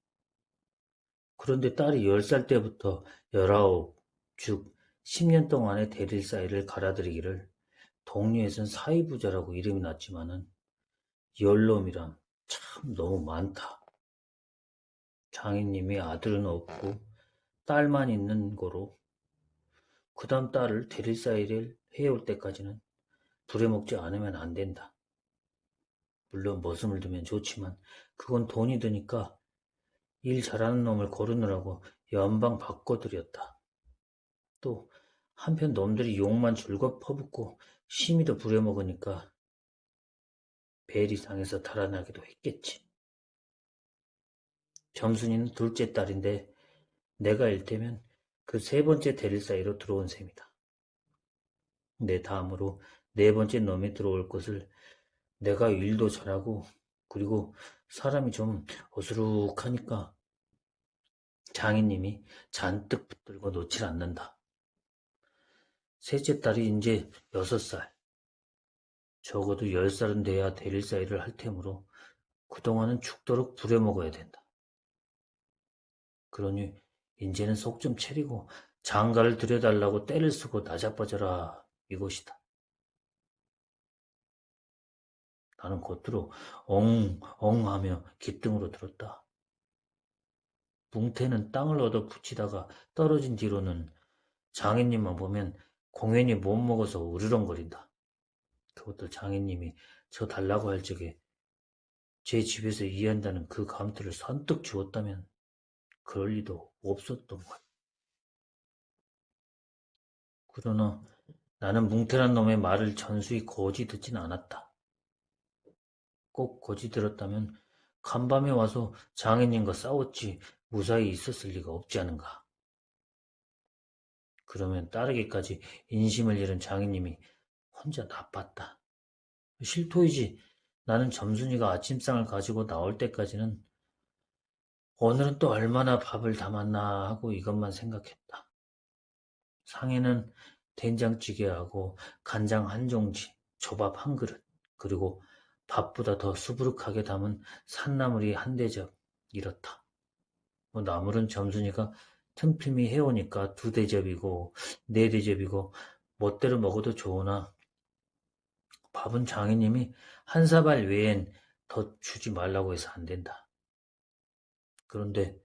[SPEAKER 1] 그런데 딸이 10살 때부터 19, 즉 10년 동안의 대릴사이를 갈아들이기를 동리에선 사이부자라고 이름이 났지만은 열놈이란 참 너무 많다. 장인님이 아들은 없고 딸만 있는 거로 그 다음 딸을 대릴사이를 해올 때까지는 부려먹지 않으면 안 된다. 물론 머슴을 두면 좋지만 그건 돈이 드니까 일 잘하는 놈을 고르느라고 연방 바꿔드렸다. 또 한편 놈들이 욕만 줄곧 퍼붓고 심히도 부려먹으니까 벨이 상해서 달아나기도 했겠지. 점순이는 둘째 딸인데 내가 일테면 그 세 번째 데릴 사이로 들어온 셈이다. 내 다음으로 네 번째 놈이 들어올 것을 내가 일도 잘하고 그리고 사람이 좀 어수룩하니까 장인님이 잔뜩 붙들고 놓질 않는다. 셋째 딸이 이제 6살, 적어도 10살은 돼야 데릴 사이를 할 테므로 그동안은 죽도록 부려먹어야 된다. 그러니 이제는 속 좀 차리고 장가를 들여달라고 떼를 쓰고 나자빠져라 이것이다. 나는 겉으로 엉엉하며 기등으로 들었다. 뭉태는 땅을 얻어 붙이다가 떨어진 뒤로는 장인님만 보면 공연히 못 먹어서 으르렁거린다. 그것도 장인님이 저 달라고 할 적에 제 집에서 이해한다는 그 감투를 선뜻 주었다면 그럴 리도 없었던 것. 그러나 나는 뭉태란 놈의 말을 전수히 거지 듣진 않았다. 꼭 거지 들었다면 간밤에 와서 장인님과 싸웠지 무사히 있었을 리가 없지 않은가. 그러면 따르기까지 인심을 잃은 장인님이 혼자 나빴다. 실토이지. 나는 점순이가 아침상을 가지고 나올 때까지는 오늘은 또 얼마나 밥을 담았나 하고 이것만 생각했다. 상에는 된장찌개하고 간장 한 종지, 조밥 한 그릇, 그리고 밥보다 더 수부룩하게 담은 산나물이 한 대접, 이렇다. 나물은 점순이가 틈틈이 해오니까 2대접이고 4대접이고 멋대로 먹어도 좋으나 밥은 장인님이 한 사발 외엔 더 주지 말라고 해서 안 된다. 그런데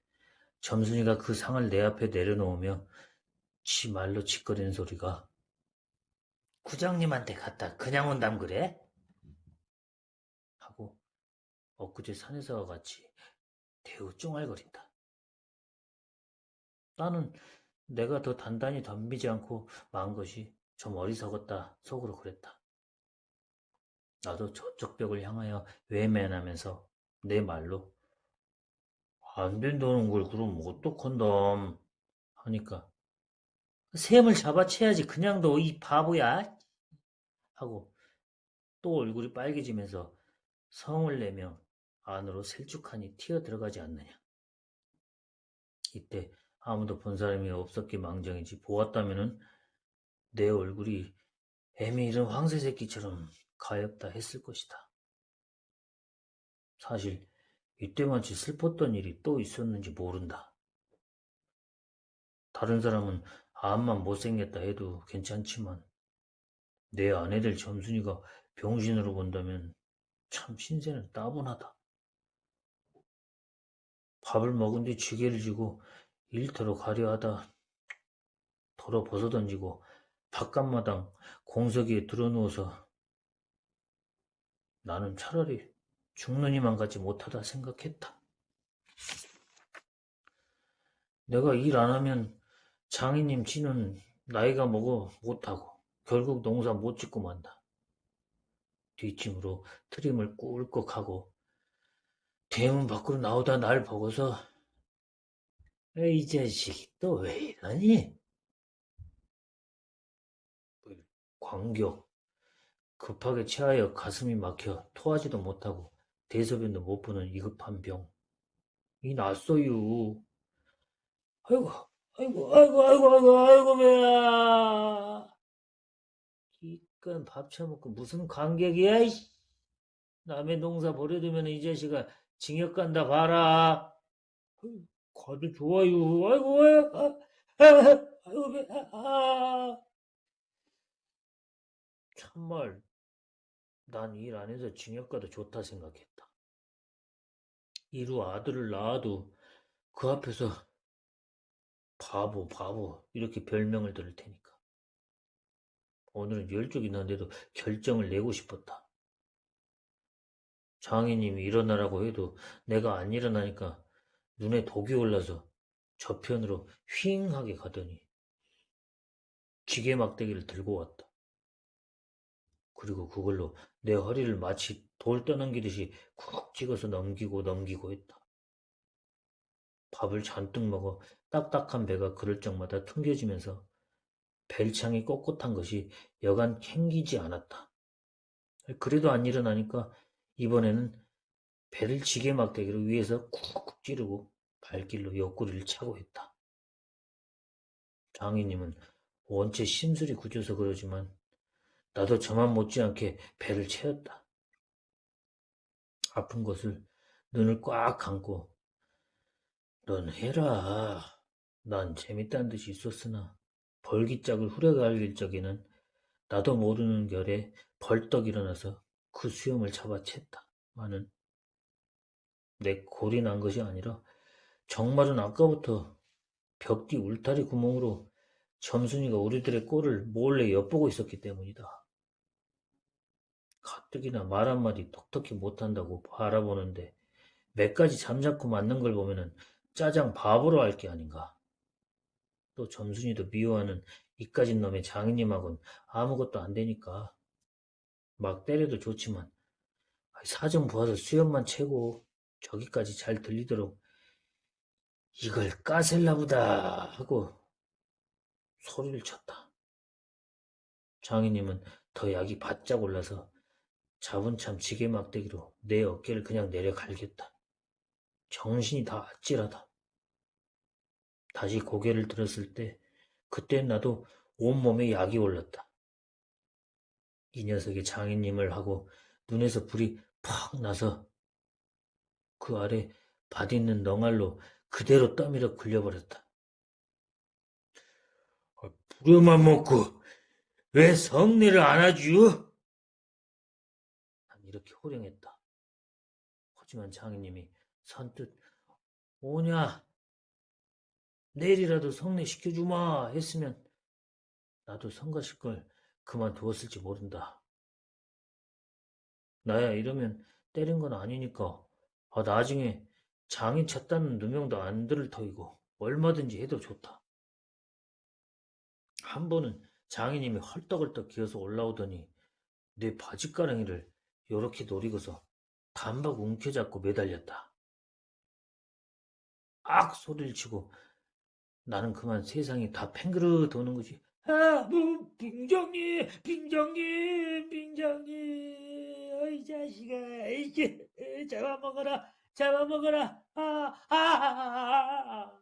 [SPEAKER 1] 점순이가 그 상을 내 앞에 내려놓으며 지 말로 짓거리는 소리가 구장님한테 갔다 그냥 온담 그래? 하고 엊그제 산에서와 같이 대우 쫑알거린다. 나는 내가 더 단단히 덤비지 않고 만 것이 좀 어리석었다 속으로 그랬다. 나도 저쪽 벽을 향하여 외면하면서 내 말로 안 된다는 걸 그럼 어떡한담 하니까 샘을 잡아채야지 그냥 너 이 바보야 하고 또 얼굴이 빨개지면서 성을 내며 안으로 셀쭉하니 튀어 들어가지 않느냐. 이때 아무도 본 사람이 없었기 망정이지 보았다면은 내 얼굴이 애미 잃은 황새 새끼처럼 가엾다 했을 것이다. 사실 이때만치 슬펐던 일이 또 있었는지 모른다. 다른 사람은 암만 못생겼다 해도 괜찮지만 내 아내들 점순이가 병신으로 본다면 참 신세는 따분하다. 밥을 먹은 뒤 지게를 지고 일터로 가려 하다 덜어 벗어던지고 바깥마당 공석이에 들어누워서 나는 차라리 죽느니만 가지 못하다 생각했다. 내가 일 안 하면 장인님 지는 나이가 먹어 못하고 결국 농사 못 짓고 만다. 뒷짐으로 트림을 꿀꺽하고 대문 밖으로 나오다 날 보고서 이 자식이 또 왜 이러니? 광격 급하게 체하여 가슴이 막혀 토하지도 못하고 대소변도 못 보는 위급한 병. 이 났어요. 아이고, 아이고, 아이고, 아이고, 아이고, 아이고, 배야. 기껏 밥 처먹고 무슨 관객이야, 이씨. 남의 농사 버려두면 이 자식아 징역 간다 봐라. 가도 좋아요. 아이고, 아이고, 배야. 참말, 난 일 안 해서 징역 가도 좋다 생각했다. 이루 아들을 낳아도 그 앞에서 바보, 바보, 이렇게 별명을 들을 테니까. 오늘은 열쪽이 난데도 결정을 내고 싶었다. 장인님이 일어나라고 해도 내가 안 일어나니까 눈에 독이 올라서 저편으로 휑하게 가더니 기계 막대기를 들고 왔다. 그리고 그걸로 내 허리를 마치 돌 떠넘기듯이 쿡 찍어서 넘기고 했다. 밥을 잔뜩 먹어 딱딱한 배가 그럴 적마다 퉁겨지면서 벨창이 꼿꼿한 것이 여간 캥기지 않았다. 그래도 안 일어나니까 이번에는 배를 지게 막대기로 위에서 쿡쿡 찌르고 발길로 옆구리를 차고 했다. 장인님은 원체 심술이 굳어서 그러지만 나도 저만 못지않게 배를 채웠다. 아픈 것을 눈을 꽉 감고 넌 해라. 난 재밌다는 듯이 있었으나 벌기짝을 후려갈길 적에는 나도 모르는 결에 벌떡 일어나서 그 수염을 잡아챘다.마는 내 골이 난 것이 아니라 정말은 아까부터 벽 뒤 울타리 구멍으로 점순이가 우리들의 꼴을 몰래 엿보고 있었기 때문이다. 가뜩이나 말 한마디 톡톡히 못한다고 바라보는데 몇 가지 잠자코 맞는 걸 보면은 짜장 바보로 할 게 아닌가. 또 점순이도 미워하는 이까진 놈의 장인님하고는 아무것도 안 되니까 막 때려도 좋지만 사정 보아서 수염만 채고 저기까지 잘 들리도록 이걸 까셀라 보다 하고 소리를 쳤다. 장인님은 더 약이 바짝 올라서 자분참 지게 막대기로 내 어깨를 그냥 내려 갈겼다. 정신이 다 아찔하다. 다시 고개를 들었을 때 그땐 나도 온몸에 약이 올랐다. 이 녀석이 장인님을 하고 눈에서 불이 팍 나서 그 아래 밭있는 넝알로 그대로 떠밀어 굴려버렸다. 부려만 먹고 왜 성례를 안 하지요? 난 이렇게 호령했다. 하지만 장인님이 선뜻 오냐 내일이라도 성례 시켜주마 했으면 나도 성가실 걸 그만두었을지 모른다. 나야 이러면 때린 건 아니니까 나중에 장인 쳤다는 누명도 안 들을 터이고 얼마든지 해도 좋다. 한 번은 장인님이 헐떡헐떡 기어서 올라오더니 내 바짓가랑이를 요렇게 노리고서 단박 움켜잡고 매달렸다. 악 소리를 치고 나는 그만 세상이 다 팽그르 도는 거지. 빙장님, 빙장님, 빙장님, 어이 자식아, 이게 잡아먹어라, 잡아먹어라,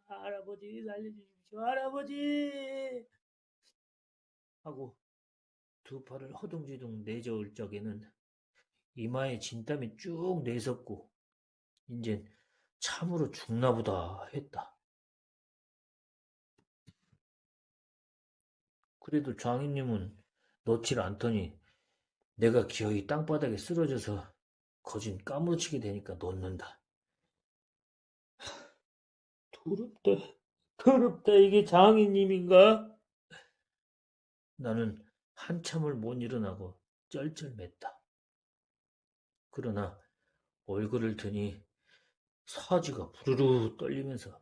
[SPEAKER 1] 할아버지 살려주십시오, 할아버지. 하고 두 팔을 허둥지둥 내저을 적에는 이마에 진땀이 쭉 내섰고 인젠 참으로 죽나보다 했다. 그래도 장인님은 놓질 않더니 내가 기어이 땅바닥에 쓰러져서 거진 까무러치게 되니까 놓는다. 더럽다, 더럽다. 이게 장인님인가? 나는 한참을 못 일어나고 쩔쩔맸다. 그러나 얼굴을 드니 사지가 부르르 떨리면서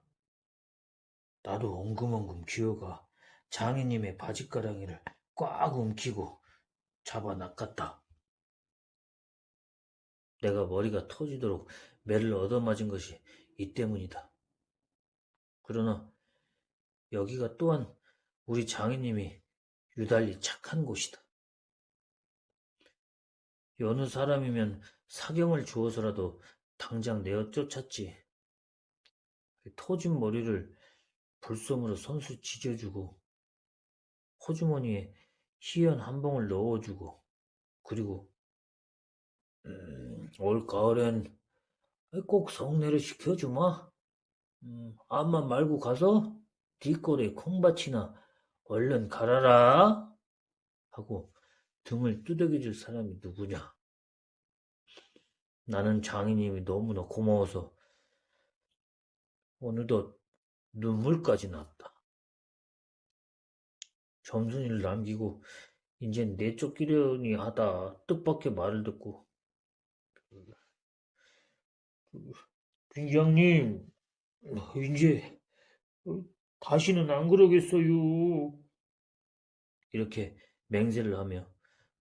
[SPEAKER 1] 나도 엉금엉금 기어가 장인님의 바짓가랑이를 꽉 움키고 잡아 낚았다. 내가 머리가 터지도록 매를 얻어맞은 것이 이 때문이다. 그러나 여기가 또한 우리 장인님이 유달리 착한 곳이다. 여느 사람이면 사경을 주어서라도 당장 내어 쫓았지. 터진 머리를 불솜으로 손수 지져주고 호주머니에 희연 한 봉을 넣어주고 그리고 올 가을엔 꼭 성례를 시켜주마. 암만 말고 가서 뒷골에 콩밭이나 얼른 갈아라 하고 등을 두들겨줄 사람이 누구냐. 나는 장인님이 너무나 고마워서 어느덧 눈물까지 났다. 점순이를 남기고 이젠 내쫓기려니 하다 뜻밖의 말을 듣고 빈장님 이제 다시는 안 그러겠어요. 이렇게 맹세를 하며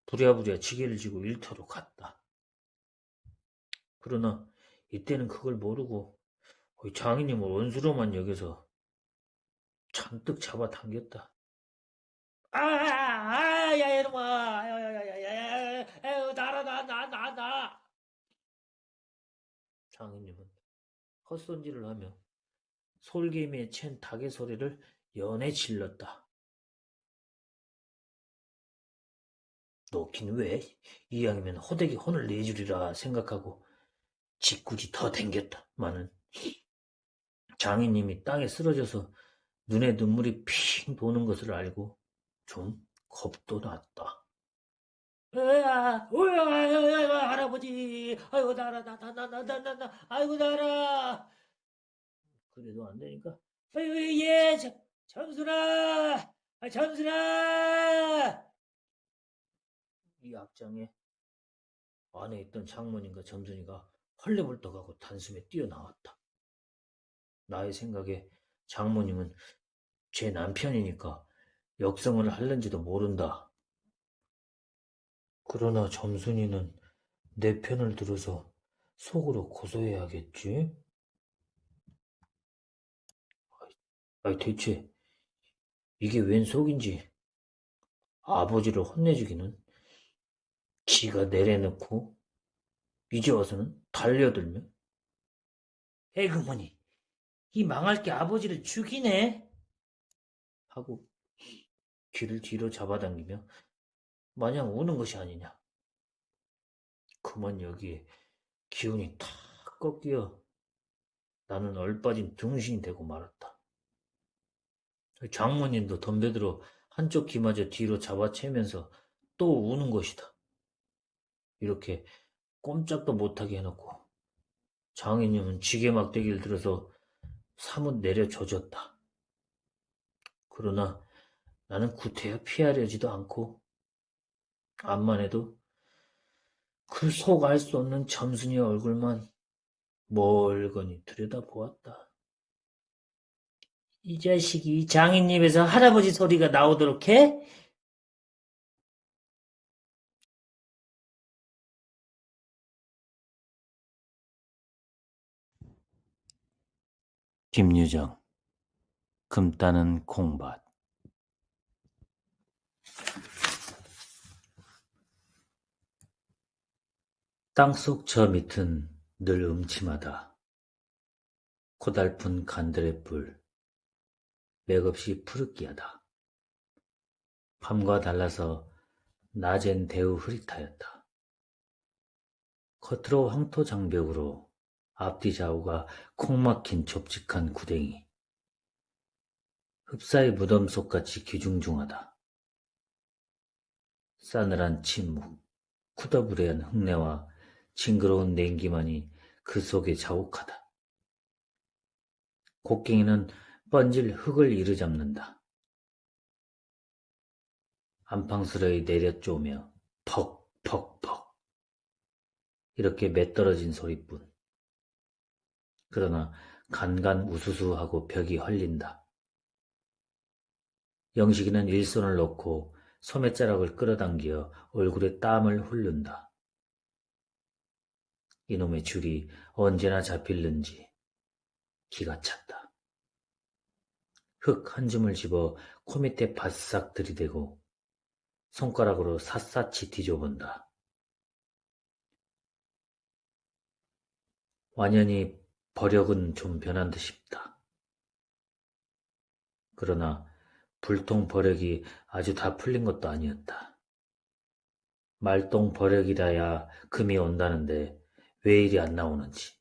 [SPEAKER 1] 부랴부랴 지게를 지고 일터로 갔다. 그러나 이때는 그걸 모르고 장인님을 원수로만 여겨서 잔뜩 잡아당겼다. 야, 이놈아! 나라! 장인님은 헛손질을 하며 솔개미에 챈 닭의 소리를 연해 질렀다. 놓긴 왜? 이왕이면 호되게 혼을 내주리라 생각하고 짓궂이 더 댕겼다마는 장인님이 땅에 쓰러져서 눈에 눈물이 핑 도는 것을 알고 좀 겁도 났다. 할아버지, 아이고 나라, 아이고 나라. 그래도 안 되니까, 아이고 예, 점순아, 점순아. 이 앞장에 안에 있던 장모님과 점순이가 헐레벌떡하고 단숨에 뛰어나왔다. 나의 생각에 장모님은 제 남편이니까 역성을 할는지도 모른다. 그러나 점순이는 내 편을 들어서 속으로 고소해야겠지? 대체 이게 웬 속인지 아버지를 혼내주기는 지가 내려놓고 이제 와서는 달려들며 에그머니 이 망할 게 아버지를 죽이네 하고 귀를 뒤로 잡아당기며 마냥 우는 것이 아니냐. 그만 여기에 기운이 탁 꺾여 나는 얼빠진 등신이 되고 말았다. 장모님도 덤벼들어 한쪽 귀마저 뒤로 잡아채면서 또 우는 것이다. 이렇게 꼼짝도 못하게 해놓고 장인님은 지게 막대기를 들어서 사뭇 내려 조졌다. 그러나 나는 구태여 피하려지도 않고 암만 해도 그 속 알 수 없는 점순이의 얼굴만 멀거니 들여다보았다. 이 자식이 장인 입에서 할아버지 소리가 나오도록 해? 김유정, 금 따는 콩밭. 땅속 저 밑은 늘 음침하다. 고달픈 간들의불, 맥없이 푸르기하다. 밤과 달라서 낮엔 대우 흐릿하였다. 겉으로 황토 장벽으로 앞뒤 좌우가 콩 막힌 좁직한 구덩이. 흡사의 무덤 속같이 기중중하다. 싸늘한 침묵, 쿠더부레한 흙내와 징그러운 냉기만이 그 속에 자욱하다. 곡괭이는 번질 흙을 이르잡는다. 안팡스러이 내려쪼며 퍽퍽퍽 이렇게 매떨어진 소리뿐. 그러나 간간 우수수하고 벽이 헐린다. 영식이는 일손을 놓고 소매자락을 끌어당겨 얼굴에 땀을 흘른다. 이놈의 줄이 언제나 잡힐는지 기가 찼다. 흙 한 줌을 집어 코 밑에 바싹 들이대고 손가락으로 샅샅이 뒤져본다. 완연히 버력은 좀 변한 듯 싶다. 그러나 불통 버력이 아주 다 풀린 것도 아니었다. 말똥 버력이라야 금이 온다는데 왜 이리 안 나오는지.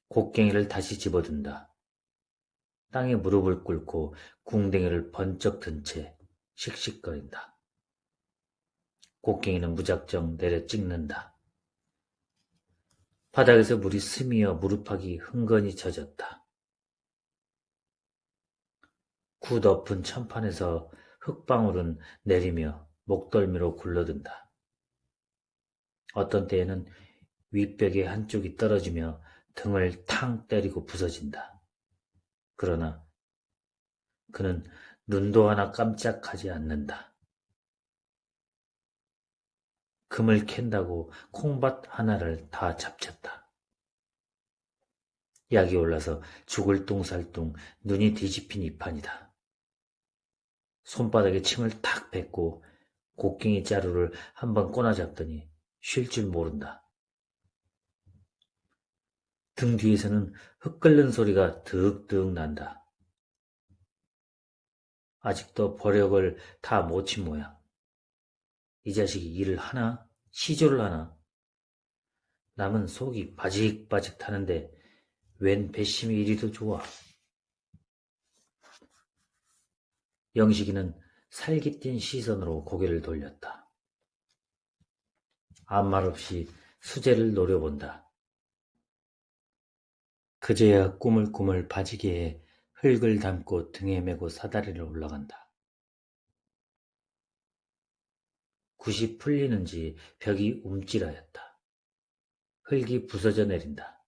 [SPEAKER 1] 곡괭이를 다시 집어든다. 땅에 무릎을 꿇고 궁뎅이를 번쩍 든 채 씩씩거린다. 곡괭이는 무작정 내려 찍는다. 바닥에서 물이 스미어 무릎팍이 흥건히 젖었다. 구 덮은 천판에서 흙방울은 내리며 목덜미로 굴러든다. 어떤 때에는 윗벽의 한쪽이 떨어지며 등을 탕 때리고 부서진다. 그러나 그는 눈도 하나 깜짝하지 않는다. 금을 캔다고 콩밭 하나를 다 잡쳤다. 약이 올라서 죽을 똥살똥 눈이 뒤집힌 이 판이다. 손바닥에 침을 탁 뱉고 곡괭이 자루를 한번 꼬나잡더니 쉴 줄 모른다. 등 뒤에서는 흙 끓는 소리가 드윽드윽 난다. 아직도 버력을 다 못 친 모양. 이 자식이 일을 하나? 시조를 하나? 남은 속이 바직바직 타는데 웬 배심이 이리도 좋아. 영식이는 살깃뛴 시선으로 고개를 돌렸다. 아무 말 없이 수제를 노려본다. 그제야 꾸물꾸물 바지개에 흙을 담고 등에 메고 사다리를 올라간다. 굿이 풀리는지 벽이 움찔하였다. 흙이 부서져 내린다.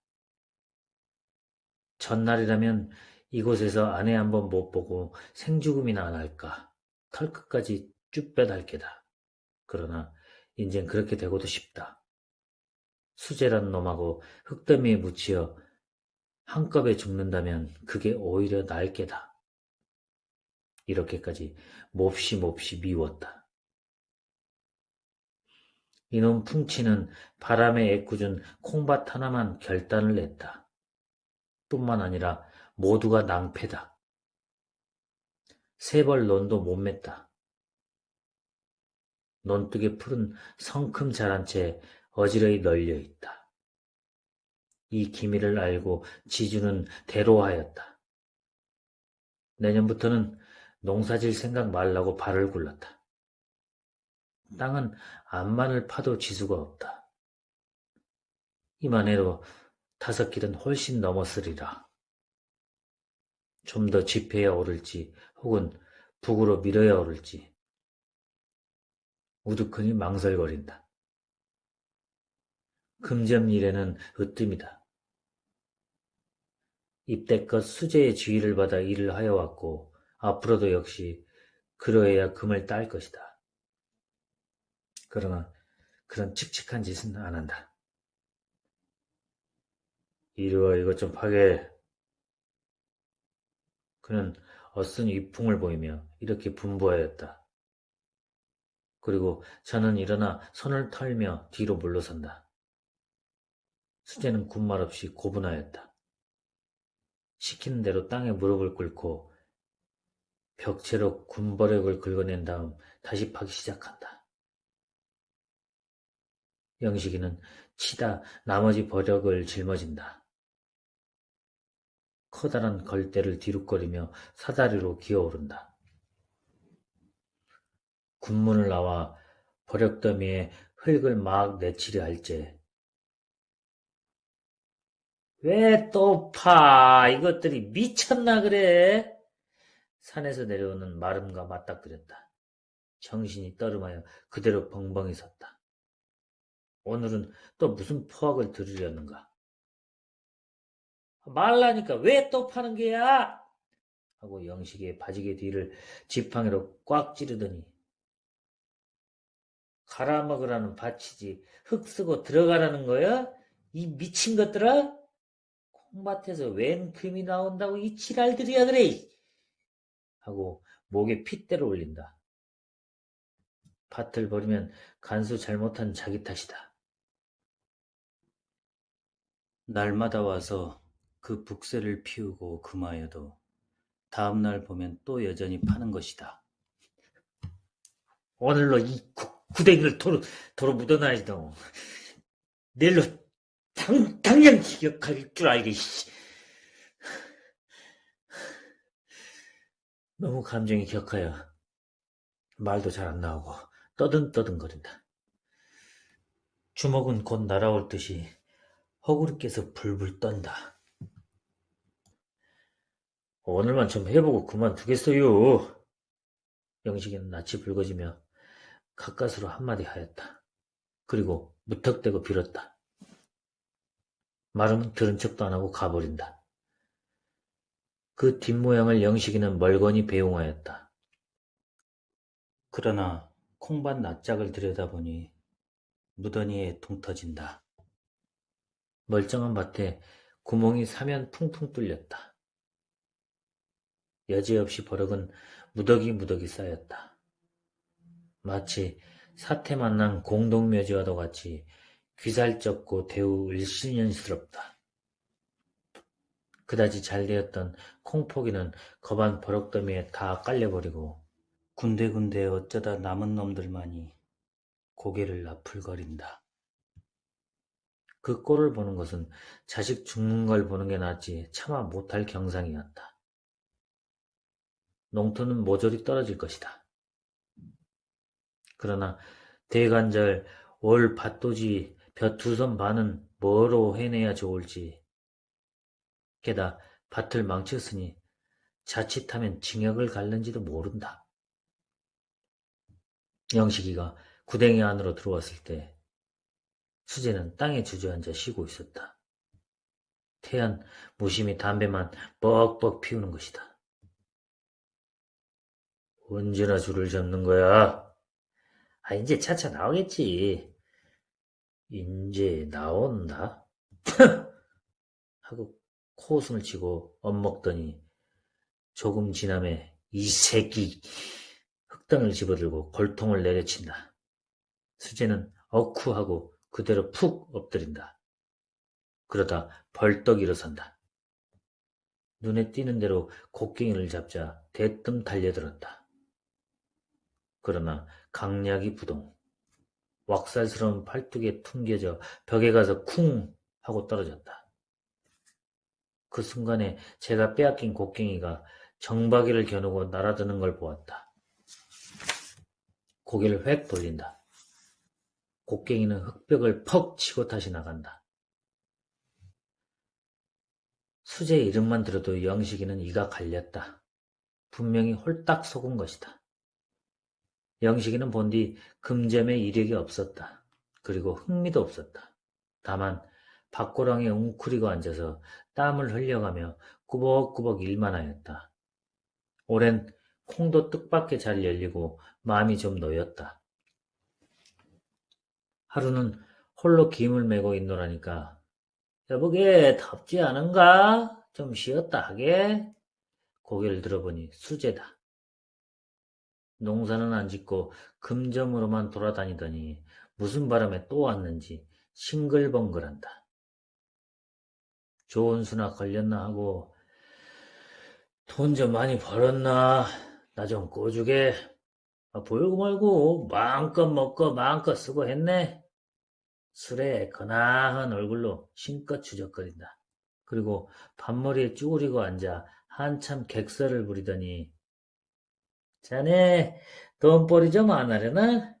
[SPEAKER 1] 전날이라면 이곳에서 아내 한번 못 보고 생죽음이나 안 할까. 털끝까지 쭈뼛할 게다. 그러나 인젠 그렇게 되고도 싶다. 수제란 놈하고 흙더미에 묻히어 한꺼번에 죽는다면 그게 오히려 나을 게다. 이렇게까지 몹시 미웠다. 이놈 풍치는 바람에 애꿎은 콩밭 하나만 결단을 냈다. 뿐만 아니라 모두가 낭패다. 세벌 논도 못 맸다. 논둑의 풀은 성큼 자란 채 어지러이 널려있다. 이 기미를 알고 지주는 대로하였다. 내년부터는 농사질 생각 말라고 발을 굴렀다. 땅은 암만을 파도 지수가 없다. 이만해도 5길은 훨씬 넘었으리라. 좀 더 집회에 오를지 혹은 북으로 밀어야 오를지 우두커니 망설거린다. 금점일에는 으뜸이다. 입대껏 수제의 지휘를 받아 일을 하여 왔고 앞으로도 역시 그러해야 금을 딸 것이다. 그러나 그런 칙칙한 짓은 안 한다. 이리와 이것 좀 파게. 그는 어쓴 위풍을 보이며 이렇게 분부하였다. 그리고 저는 일어나 손을 털며 뒤로 물러선다. 수제는 군말 없이 고분하였다. 시키는 대로 땅에 무릎을 꿇고 벽체로 군버력을 긁어낸 다음 다시 파기 시작한다. 영식이는 치다 나머지 버력을 짊어진다. 커다란 걸대를 뒤룩거리며 사다리로 기어오른다. 군문을 나와 버력더미에 흙을 막 내치려 할째 왜 또 파? 이것들이 미쳤나 그래? 산에서 내려오는 마름과 맞닥뜨렸다. 정신이 떠름하여 그대로 벙벙이 섰다. 오늘은 또 무슨 포악을 들으려는가? 말라니까 왜 또 파는 게야? 하고 영식의 바지개 뒤를 지팡이로 꽉 찌르더니 갈아먹으라는 밭이지 흙 쓰고 들어가라는 거야? 이 미친 것들아? 콩밭에서 웬 금이 나온다고 이 지랄들이야 그래? 하고 목에 핏대를 올린다. 밭을 버리면 간수 잘못한 자기 탓이다. 날마다 와서 그 북새를 피우고 금하여도 다음 날 보면 또 여전히 파는 것이다. 오늘로 이 구덩이를 도로 묻어놔야지 너. 내일로 당장 기억할 줄 알게. 너무 감정이 격하여 말도 잘 안 나오고 떠든떠든거린다. 주먹은 곧 날아올 듯이 허구리께서 불불 떤다. 오늘만 좀 해보고 그만두겠어요. 영식이는 낯이 붉어지며 가까스로 한마디 하였다. 그리고 무턱대고 빌었다. 말은 들은 척도 안 하고 가버린다. 그 뒷모양을 영식이는 멀거니 배웅하였다. 그러나 콩밭 낯짝을 들여다보니 무더니에 둥 터진다. 멀쩡한 밭에 구멍이 사면 풍풍 뚫렸다. 여지없이 버럭은 무더기 쌓였다. 마치 사태 만난 공동묘지와도 같이 귀살쩍고 대우 일신연스럽다. 그다지 잘 되었던 콩포기는 거반 버럭더미에 다 깔려버리고 군데군데 어쩌다 남은 놈들만이 고개를 나풀거린다. 그 꼴을 보는 것은 자식 죽는 걸 보는 게 낫지 차마 못할 경상이었다. 농토는 모조리 떨어질 것이다. 그러나 대간절 올 밭도지 벼 2선 반은 뭐로 해내야 좋을지. 게다 밭을 망쳤으니 자칫하면 징역을 갈는지도 모른다. 영식이가 구덩이 안으로 들어왔을 때 수재는 땅에 주저앉아 쉬고 있었다. 태연 무심히 담배만 뻑뻑 피우는 것이다. 언제나 줄을 잡는 거야? 이제 차차 나오겠지. 이제 나온다? 하고 코웃음을 치고 엿먹더니 조금 지남에 이 새끼 흙덩을 집어들고 골통을 내려친다. 수재는 어쿠하고 그대로 푹 엎드린다. 그러다 벌떡 일어선다. 눈에 띄는 대로 곡괭이를 잡자 대뜸 달려들었다. 그러나 강약이 부동. 왁살스러운 팔뚝에 퉁겨져 벽에 가서 쿵 하고 떨어졌다. 그 순간에 제가 빼앗긴 곡괭이가 정박이를 겨누고 날아드는 걸 보았다. 고개를 획 돌린다. 곡괭이는 흙벽을 퍽 치고 다시 나간다. 수재 이름만 들어도 영식이는 이가 갈렸다. 분명히 홀딱 속은 것이다. 영식이는 본디 금점에 이력이 없었다. 그리고 흥미도 없었다. 다만 밭고랑에 웅크리고 앉아서 땀을 흘려가며 꾸벅꾸벅 일만 하였다. 올해는 콩도 뜻밖의 잘 열리고 마음이 좀 놓였다. 하루는 홀로 김을 메고 있노라니까 여보게 덥지 않은가? 좀 쉬었다 하게? 고개를 들어보니 수재다. 농사는 안 짓고 금점으로만 돌아다니더니 무슨 바람에 또 왔는지 싱글벙글한다. 좋은 수나 걸렸나 하고 돈 좀 많이 벌었나? 나 좀 꼬주게. 보이고 말고 마음껏 먹고 마음껏 쓰고 했네. 술에 거나한 얼굴로 신껏 주적거린다. 그리고 밥머리에 쭈그리고 앉아 한참 객설을 부리더니 자네 돈벌이 좀 안 하려나?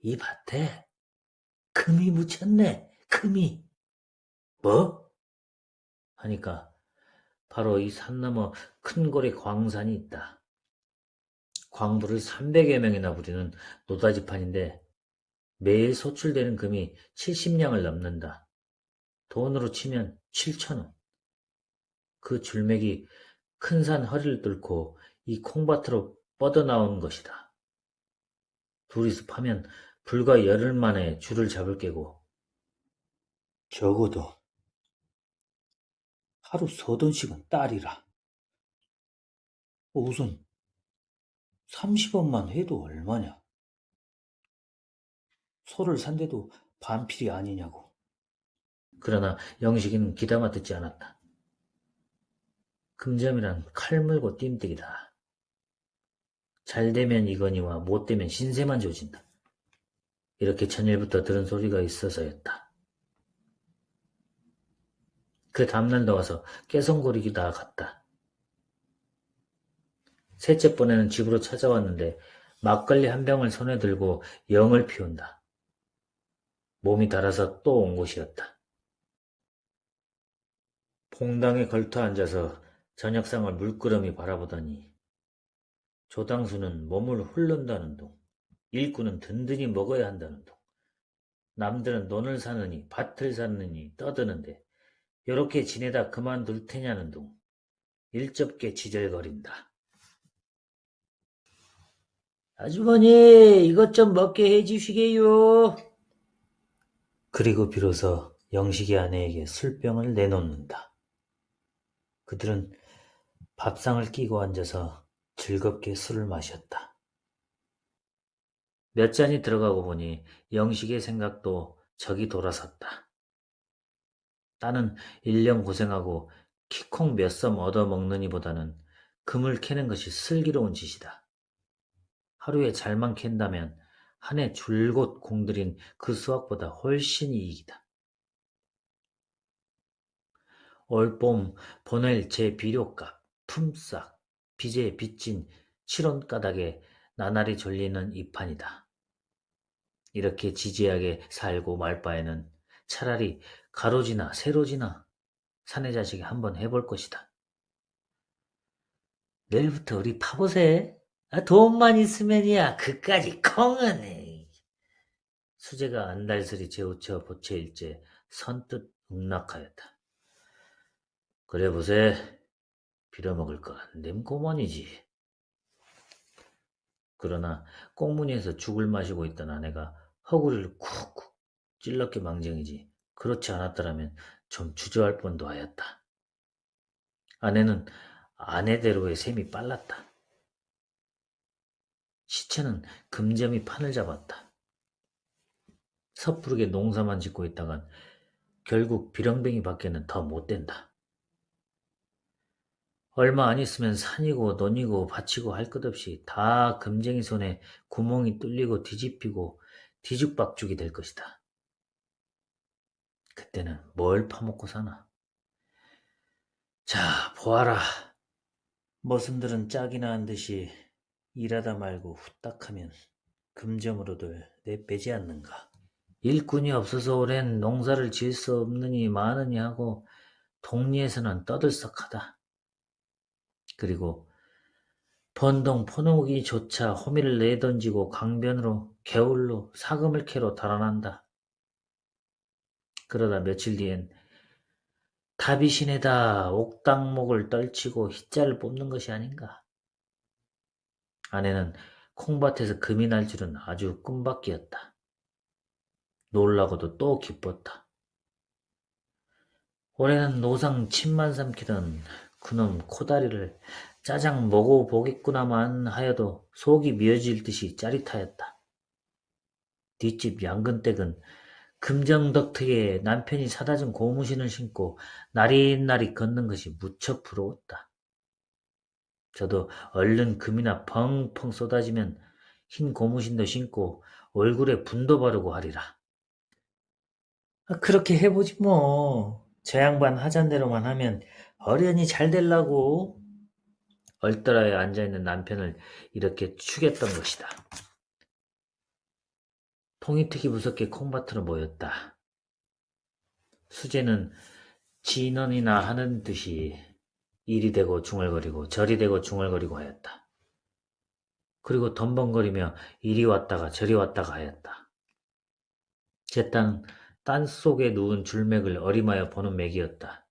[SPEAKER 1] 이 밭에 금이 묻혔네. 금이. 뭐? 하니까 바로 이 산 너머 큰 고래 광산이 있다. 광부를 300여 명이나 부리는 노다지판인데 매일 소출되는 금이 70냥을 넘는다. 돈으로 치면 7,000원. 그 줄맥이 큰 산 허리를 뚫고 이 콩밭으로 뻗어나온 것이다. 둘이서 파면 불과 열흘 만에 줄을 잡을 깨고 적어도 하루 서돈씩은 딸이라. 우선 30원만 해도 얼마냐? 소를 산데도 반필이 아니냐고. 그러나 영식이는 귀담아 듣지 않았다. 금점이란 칼 물고 뜀뜨기다. 잘 되면 이거니와 못 되면 신세만 조진다. 이렇게 전일부터 들은 소리가 있어서였다. 그 다음날도 와서 깨성거리기 다 갔다. 셋째 번에는 집으로 찾아왔는데 막걸리 한 병을 손에 들고 영을 피운다. 몸이 달아서 또 온 곳이었다. 봉당에 걸터 앉아서 저녁상을 물끄러미 바라보더니 조당수는 몸을 훑는다는 둥, 일꾼은 든든히 먹어야 한다는 둥, 남들은 논을 사느니 밭을 사느니 떠드는데 요렇게 지내다 그만둘 테냐는 둥 일접게 지절거린다. 아주머니, 이것 좀 먹게 해주시게요. 그리고 비로소 영식이 아내에게 술병을 내놓는다. 그들은 밥상을 끼고 앉아서 즐겁게 술을 마셨다. 몇 잔이 들어가고 보니 영식의 생각도 적이 돌아섰다. 나는 1년 고생하고 키콩 몇 섬 얻어먹느니보다는 금을 캐는 것이 슬기로운 짓이다. 하루에 잘만 캔다면 한 해 줄곧 공들인 그 수확보다 훨씬 이익이다. 올봄 보낼 제 비료값, 품삯, 빚에 빚진 7원 가닥에 나날이 졸리는 이 판이다. 이렇게 지지하게 살고 말 바에는 차라리 가로지나 세로지나 사내 자식이 한번 해볼 것이다. 내일부터 우리 파보세. 돈만 있으면이야 그까지 콩은. 수재가 안달스리 재우쳐 보채일째 선뜻 응낙하였다. 그래 보세. 빌어먹을 거 냄고만이지. 그러나 꽁무니에서 죽을 마시고 있던 아내가 허구리를 쿡쿡 찔렀게 망정이지. 그렇지 않았더라면 좀 주저할 뻔도 하였다. 아내는 아내대로의 셈이 빨랐다. 시체는 금점이 판을 잡았다. 섣부르게 농사만 짓고 있다간 결국 비렁뱅이 밖에는 더 못된다. 얼마 안 있으면 산이고 논이고 밭이고 할 것 없이 다 금쟁이 손에 구멍이 뚫리고 뒤집히고 뒤죽박죽이 될 것이다. 그때는 뭘 파먹고 사나? 자, 보아라. 머슴들은 짝이나 한 듯이 일하다 말고 후딱하면 금점으로들 내빼지 않는가. 일꾼이 없어서 오랜 농사를 지을 수 없느니 마느니 하고 동리에서는 떠들썩하다. 그리고 번동 포노기조차 호미를 내던지고 강변으로 개울로 사금을 캐러 달아난다. 그러다 며칠 뒤엔 다비신에다 옥당목을 떨치고 희자를 뽑는 것이 아닌가. 아내는 콩밭에서 금이 날 줄은 아주 꿈밖이었다. 놀라고도 또 기뻤다. 올해는 노상 침만 삼키던 그놈 코다리를 짜장 먹어보겠구나만 하여도 속이 미어질 듯이 짜릿하였다. 뒷집 양근댁은 금정덕트에 남편이 사다 준 고무신을 신고 나릿나릿 걷는 것이 무척 부러웠다. 저도 얼른 금이나 펑펑 쏟아지면 흰 고무신도 신고 얼굴에 분도 바르고 하리라. 그렇게 해보지 뭐. 저 양반 하잔 대로만 하면 어련히 잘 될라고. 얼떨어에 앉아있는 남편을 이렇게 축였던 것이다. 통이특이 무섭게 콩밭으로 모였다. 수재는 진언이나 하는 듯이 이리 되고 중얼거리고 저리 되고 중얼거리고 하였다. 그리고 덤벙거리며 이리 왔다가 저리 왔다가 하였다. 제 딴 속에 누운 줄맥을 어림하여 보는 맥이었다.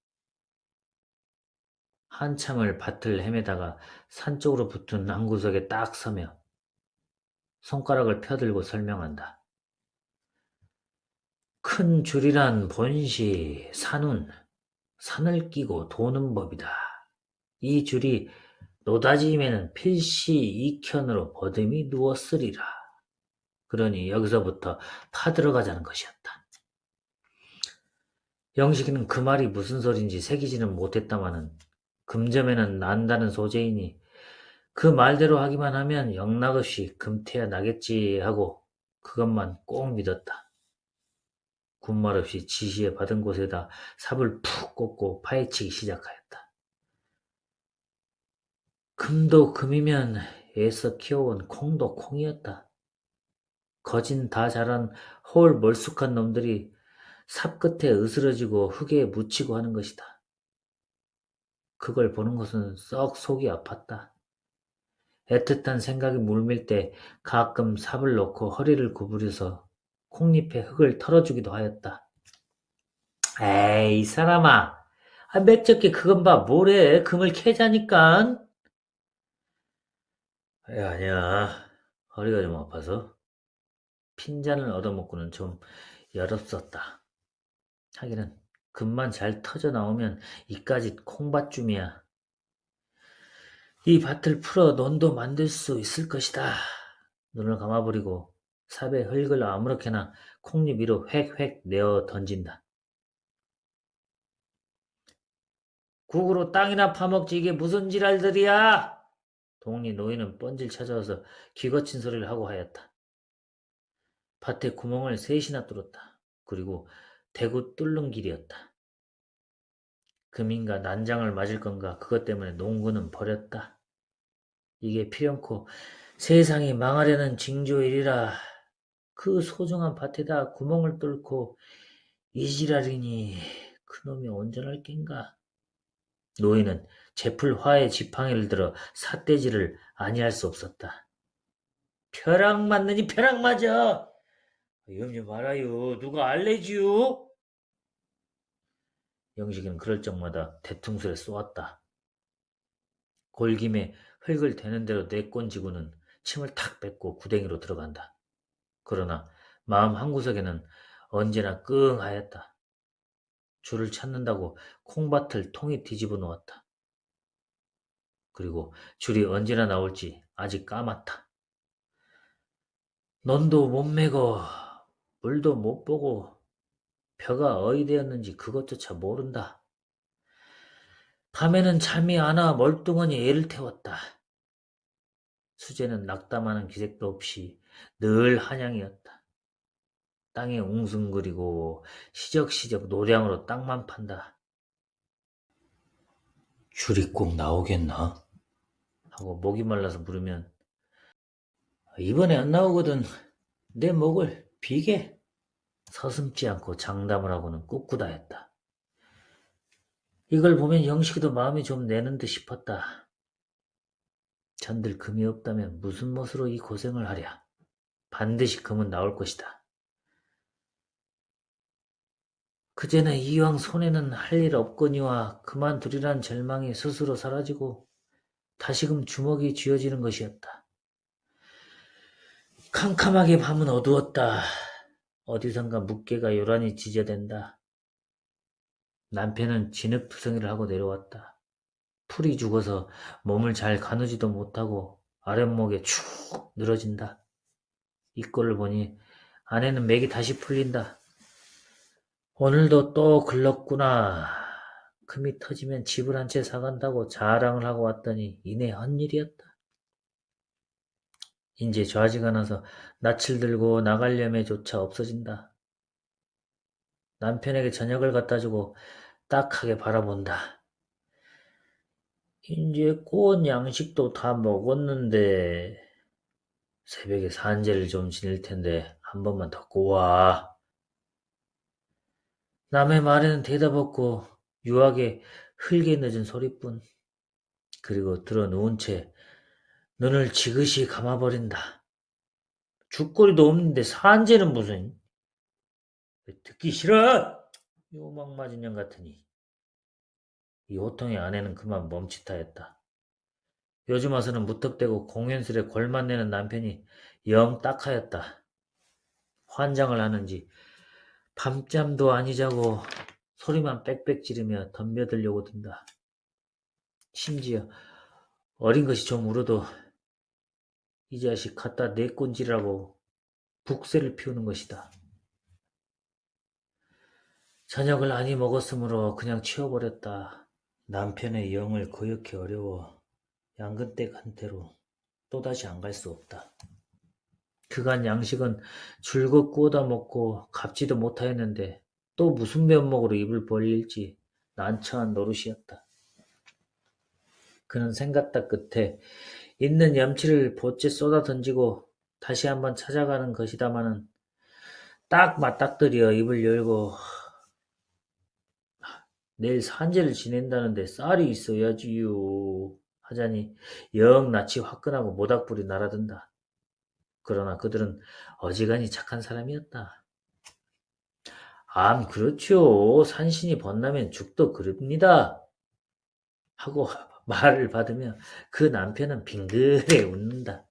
[SPEAKER 1] 한참을 밭을 헤매다가 산 쪽으로 붙은 한 구석에 딱 서며 손가락을 펴들고 설명한다. 큰 줄이란 본시 산운, 산을 끼고 도는 법이다. 이 줄이 노다지임에는 필시 이켠으로 버듬이 누웠으리라. 그러니 여기서부터 파들어가자는 것이었다. 영식이는 그 말이 무슨 소린지 새기지는 못했다마는 금점에는 난다는 소재이니 그 말대로 하기만 하면 영락없이 금태야 나겠지 하고 그것만 꼭 믿었다. 군말 없이 지시에 받은 곳에다 삽을 푹 꽂고 파헤치기 시작하였다. 금도 금이면 애써 키워온 콩도 콩이었다. 거진 다 자란 홀 멀쑥한 놈들이 삽 끝에 으스러지고 흙에 묻히고 하는 것이다. 그걸 보는 것은 썩 속이 아팠다. 애틋한 생각이 물밀 때 가끔 삽을 놓고 허리를 구부려서 콩잎에 흙을 털어주기도 하였다. 에이, 이 사람아. 맥적게 그건 봐. 뭐래. 금을 캐자니깐. 아니야. 허리가 좀 아파서 핀잔을 얻어먹고는 좀 열없었다. 하기는 금만 잘 터져 나오면 이까짓 콩밭쯤이야. 이 밭을 풀어 논도 만들 수 있을 것이다. 눈을 감아버리고 삽에 흙을 아무렇게나 콩잎 위로 획획 내어 던진다. 국으로 땅이나 파먹지 이게 무슨 지랄들이야! 동리 노인은 뻔질 찾아와서 기거친 소리를 하고 하였다. 밭에 구멍을 셋이나 뚫었다. 그리고 대구 뚫는 길이었다. 금인가 난장을 맞을 건가 그것 때문에 농구는 버렸다. 이게 필연코 세상이 망하려는 징조일이라 그 소중한 밭에다 구멍을 뚫고 이지랄이니 그놈이 온전할 겐가. 노인은 제풀 화의 지팡이를 들어 삿대질을 아니할 수 없었다. 벼락 맞느니 벼락 맞아. 염려 말아요. 누가 알레지요? 영식이는 그럴 적마다 대퉁술에 쏘았다. 골김에 흙을 대는 대로 내꼰지고는 침을 탁 뱉고 구덩이로 들어간다. 그러나 마음 한구석에는 언제나 끙하였다. 줄을 찾는다고 콩밭을 통이 뒤집어 놓았다. 그리고 줄이 언제나 나올지 아직 까맣다. 논도 못 메고 물도 못 보고 벼가 어이 되었는지 그것조차 모른다. 밤에는 잠이 안 와 멀뚱하니 애를 태웠다. 수제는 낙담하는 기색도 없이 늘 한양이었다. 땅에 웅숭거리고 시적시적 노량으로 땅만 판다. 줄이 꼭 나오겠나? 하고 목이 말라서 물으면 이번에 안 나오거든 내 목을 비게 서슴지 않고 장담을 하고는 꿋꿋하였다. 이걸 보면 영식이도 마음이 좀 내는 듯 싶었다. 전들 금이 없다면 무슨 멋으로 이 고생을 하랴. 반드시 금은 나올 것이다. 그제는 이왕 손에는 할 일 없거니와 그만두리란 절망이 스스로 사라지고 다시금 주먹이 쥐어지는 것이었다. 캄캄하게 밤은 어두웠다. 어디선가 묵개가 요란히 지저댄다. 남편은 진흙투성이를 하고 내려왔다. 풀이 죽어서 몸을 잘 가누지도 못하고 아랫목에 축 늘어진다. 이 꼴을 보니 아내는 맥이 다시 풀린다. 오늘도 또 글렀구나. 금이 터지면 집을 한 채 사간다고 자랑을 하고 왔더니 이내 헛일이었다. 이제 좌지가 나서 낯을 들고 나가려매조차 없어진다. 남편에게 저녁을 갖다주고 딱하게 바라본다. 이제 꽃 양식도 다 먹었는데 새벽에 산재를 좀 지낼 텐데 한 번만 더 꼬와. 남의 말에는 대답 없고 유하게 흘게 늦은 소리뿐. 그리고 들어 누운 채 눈을 지그시 감아버린다. 죽거리도 없는데 산재는 무슨. 듣기 싫어! 요망 맞은 년 같으니. 이 호통의 아내는 그만 멈칫하였다. 요즘 와서는 무턱대고 공연스레 골만 내는 남편이 영 딱하였다. 환장을 하는지 밤잠도 아니 자고 소리만 빽빽 지르며 덤벼들려고 든다. 심지어 어린 것이 좀 울어도 이 자식 갖다 내꼰지라고 북새를 피우는 것이다. 저녁을 아니 먹었으므로 그냥 치워버렸다. 남편의 영을 거역히 어려워 양근댁 한테로 또다시 안 갈 수 없다. 그간 양식은 줄곧 구워다 먹고 갚지도 못하였는데 또 무슨 면목으로 입을 벌릴지 난처한 노릇이었다. 그는 생각다 끝에 있는 염치를 보채 쏟아 던지고 다시 한번 찾아가는 것이다마는 딱 맞닥뜨려 입을 열고 내일 산재를 지낸다는데 쌀이 있어야지요 하자니 영 낯이 화끈하고 모닥불이 날아든다. 그러나 그들은 어지간히 착한 사람이었다. 그렇죠. 산신이 번나면 죽도 그럽니다. 하고 말을 받으며 그 남편은 빙그레 웃는다.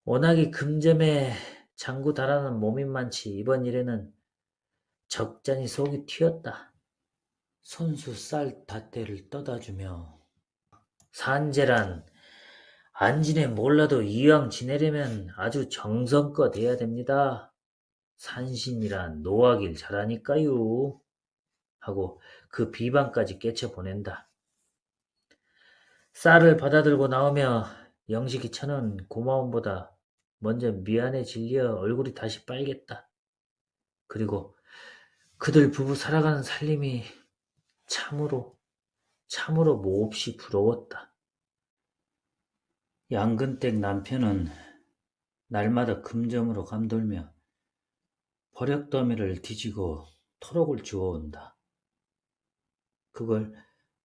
[SPEAKER 1] 워낙에 금점에 장구 달아난 몸인만치 이번 일에는 적잖이 속이 튀었다. 손수 쌀 닷대를 떠다주며 산재란 안지네 몰라도 이왕 지내려면 아주 정성껏 해야 됩니다. 산신이란 노하길 잘하니까요. 하고 그 비방까지 깨쳐보낸다. 쌀을 받아들고 나오며 영식이 쳐는 고마움보다 먼저 미안해질려 얼굴이 다시 빨갰다. 그리고 그들 부부 살아가는 살림이 참으로 몹시 부러웠다. 양근댁 남편은 날마다 금점으로 감돌며 버럭더미를 뒤지고 토록을 주워온다. 그걸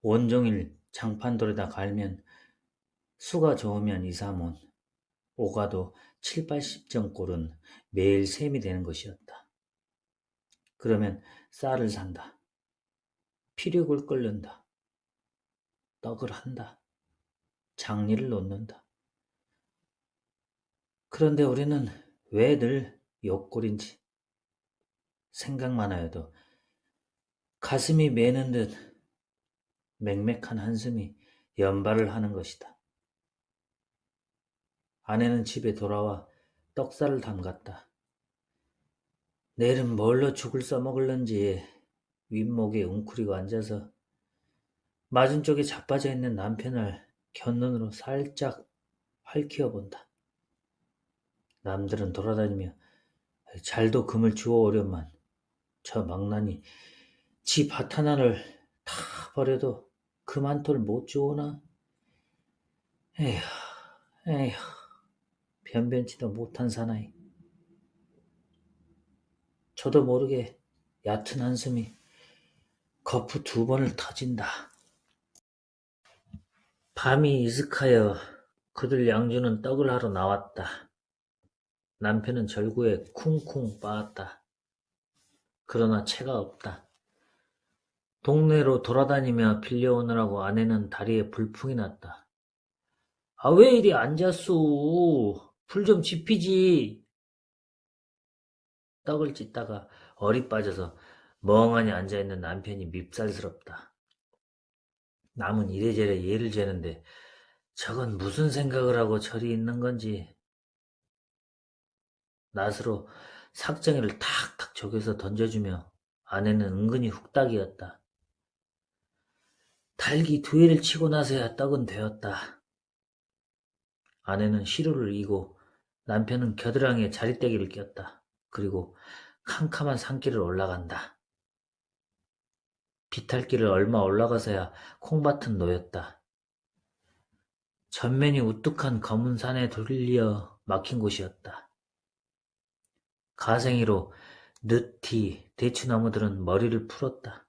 [SPEAKER 1] 온종일 장판돌에다 갈면 수가 좋으면 2, 3원, 오가도 7, 80정 꼴은 매일 셈이 되는 것이었다. 그러면 쌀을 산다. 피륙을 끓는다. 떡을 한다. 장리를 놓는다. 그런데 우리는 왜 늘 욕골인지 생각만 하여도 가슴이 메는 듯 맹맥한 한숨이 연발을 하는 것이다. 아내는 집에 돌아와 떡살을 담갔다. 내일은 뭘로 죽을 써먹을런지 윗목에 웅크리고 앉아서 맞은 쪽에 자빠져 있는 남편을 곁눈으로 살짝 활키워본다. 남들은 돌아다니며 잘도 금을 주워오련만 저 망나니 지 밭 하나를 다 버려도 그만톨 못 주오나? 에휴, 변변치도 못한 사나이. 저도 모르게 얕은 한숨이 거푸 2번을 터진다. 밤이 이슥하여 그들 양주는 떡을 하러 나왔다. 남편은 절구에 쿵쿵 빠았다. 그러나 채가 없다. 동네로 돌아다니며 빌려오느라고 아내는 다리에 불풍이 났다. 아, 왜 이리 앉았소? 불 좀 지피지. 떡을 찢다가 얼이 빠져서 멍하니 앉아있는 남편이 밉살스럽다. 남은 이래저래 예를 재는데 저건 무슨 생각을 하고 저리 있는 건지. 낫으로 삭정이를 탁탁 쪼개서 던져주며 아내는 은근히 훅딱이었다. 달기 2회를 치고 나서야 떡은 되었다. 아내는 시루를 이고 남편은 겨드랑이에 자리떼기를 꼈다. 그리고 캄캄한 산길을 올라간다. 비탈길을 얼마 올라가서야 콩밭은 놓였다. 전면이 우뚝한 검은 산에 돌려 막힌 곳이었다. 가생이로 늦티 대추나무들은 머리를 풀었다.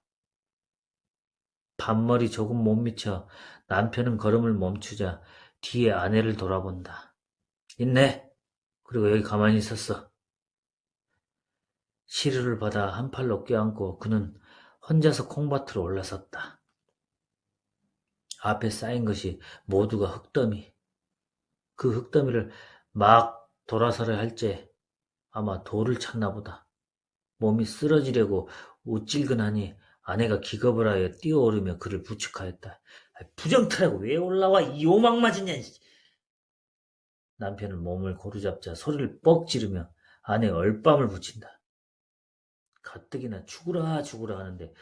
[SPEAKER 1] 반머리 조금 못 미쳐 남편은 걸음을 멈추자 뒤에 아내를 돌아본다. 있네. 그리고 여기 가만히 있었어. 시루를 받아 한 팔로 껴안고 그는 혼자서 콩밭으로 올라섰다. 앞에 쌓인 것이 모두가 흙더미. 그 흙더미를 막 돌아서려 할제 아마 돌을 찾나 보다. 몸이 쓰러지려고 우찔근하니 아내가 기겁을 하여 뛰어오르며 그를 부축하였다. 부정타라고 왜 올라와 이 오망맞으냐. 남편은 몸을 고루잡자 소리를 뻑 지르며 아내의 얼밤을 붙인다. 가뜩이나 죽으라 하는데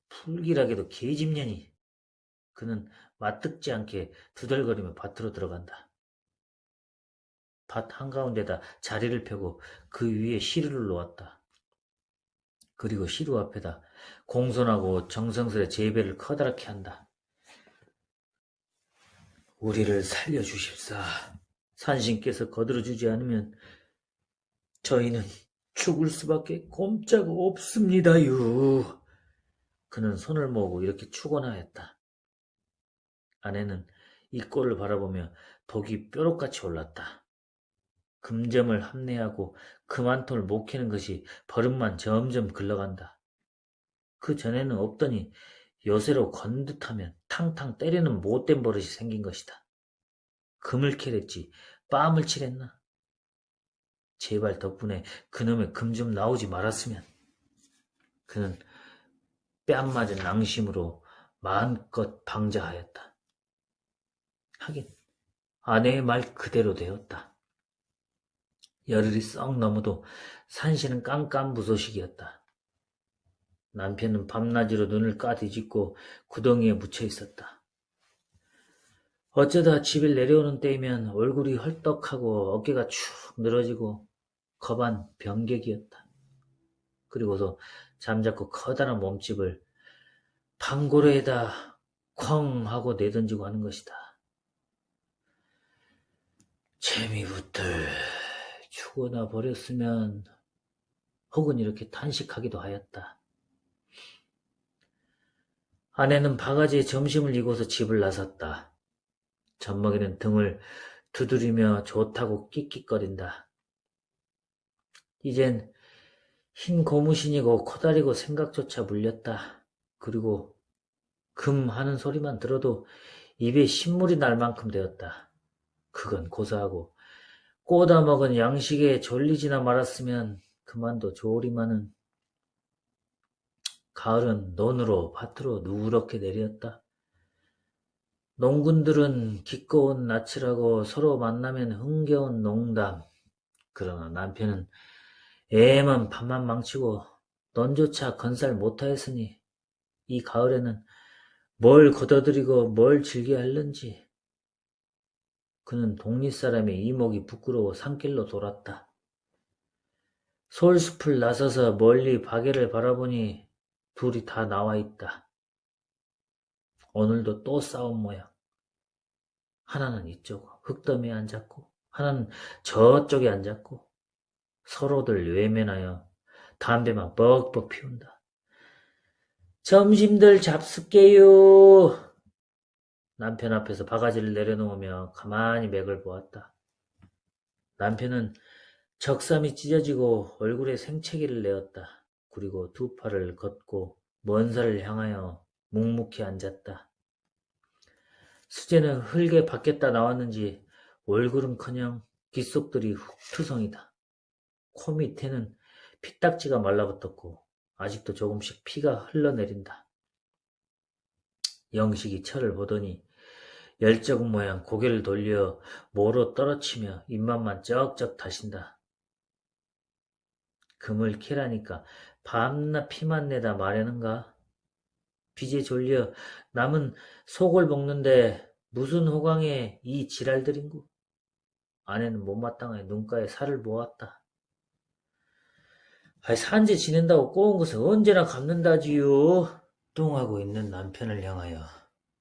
[SPEAKER 1] 풀기라게도 개집년이. 그는 맞듣지 않게 두덜거리며 밭으로 들어간다. 밭 한가운데다 자리를 펴고 그 위에 시루를 놓았다. 그리고 시루 앞에다 공손하고 정성스레 제배를 커다랗게 한다. 우리를 살려주십사. 산신께서 거들어주지 않으면 저희는 죽을 수밖에 꼼짝 없습니다유. 그는 손을 모으고 이렇게 축원하였다. 아내는 이 꼴을 바라보며 독이 뾰록같이 올랐다. 금점을 합내하고 그만통을 못 캐는 것이 버릇만 점점 글러간다. 그 전에는 없더니 요새로 건 듯하면 탕탕 때리는 못된 버릇이 생긴 것이다. 금을 캐랬지 뺨을 칠했나? 제발 덕분에 그놈의 금 좀 나오지 말았으면. 그는 뺨 맞은 낭심으로 마음껏 방자하였다. 하긴 아내의 말 그대로 되었다. 열흘이 썩 넘어도 산신은 깜깜무소식이었다. 남편은 밤낮으로 눈을 까뒤집고 구덩이에 묻혀 있었다. 어쩌다 집에 내려오는 때이면 얼굴이 헐떡하고 어깨가 축 늘어지고 겁한 병객이었다. 그리고서 잠자코 커다란 몸집을 방고래에다 쾅 하고 내던지고 하는 것이다. 재미부터 죽어나 버렸으면 혹은 이렇게 탄식하기도 하였다. 아내는 바가지에 점심을 이고서 집을 나섰다. 젖먹이는 등을 두드리며 좋다고 끽끽거린다. 이젠 흰 고무신이고 코다리고 생각조차 물렸다. 그리고 금 하는 소리만 들어도 입에 신물이 날 만큼 되었다. 그건 고사하고 꼬다 먹은 양식에 졸리지나 말았으면 그만도 좋으리마는 가을은 논으로 밭으로 누렇게 내렸다. 농군들은 기꺼운 낯을하고 서로 만나면 흥겨운 농담. 그러나 남편은 애만 밥만 망치고 넌조차 건살 못하였으니 이 가을에는 뭘 거둬들이고 뭘 즐겨 할는지. 그는 동리사람의 이목이 부끄러워 산길로 돌았다. 솔숲을 나서서 멀리 바계를 바라보니 둘이 다 나와 있다. 오늘도 또 싸운 모양. 하나는 이쪽 흙더미에 앉았고 하나는 저쪽에 앉았고 서로들 외면하여 담배만 뻑뻑 피운다. 점심들 잡숫게요. 남편 앞에서 바가지를 내려놓으며 가만히 맥을 보았다. 남편은 적삼이 찢어지고 얼굴에 생채기를 내었다. 그리고 두 팔을 걷고 먼 산을 향하여 묵묵히 앉았다. 수제는 흙에 밖에다 나왔는지 얼굴은커녕 귓속들이 흙투성이다. 코 밑에는 피딱지가 말라붙었고 아직도 조금씩 피가 흘러내린다. 영식이 철을 보더니 열적은 모양 고개를 돌려 모로 떨어치며 입맛만 쩍쩍 다신다. 금을 캐라니까 밤낮 피만 내다 마려는가? 빚에 졸려 남은 속을 볶는데 무슨 호강에 이 지랄들인구? 아내는 못마땅하게 눈가에 살을 모았다. 산재 지낸다고 꼬은 것을 언제나 갚는다지요. 뚱하고 있는 남편을 향하여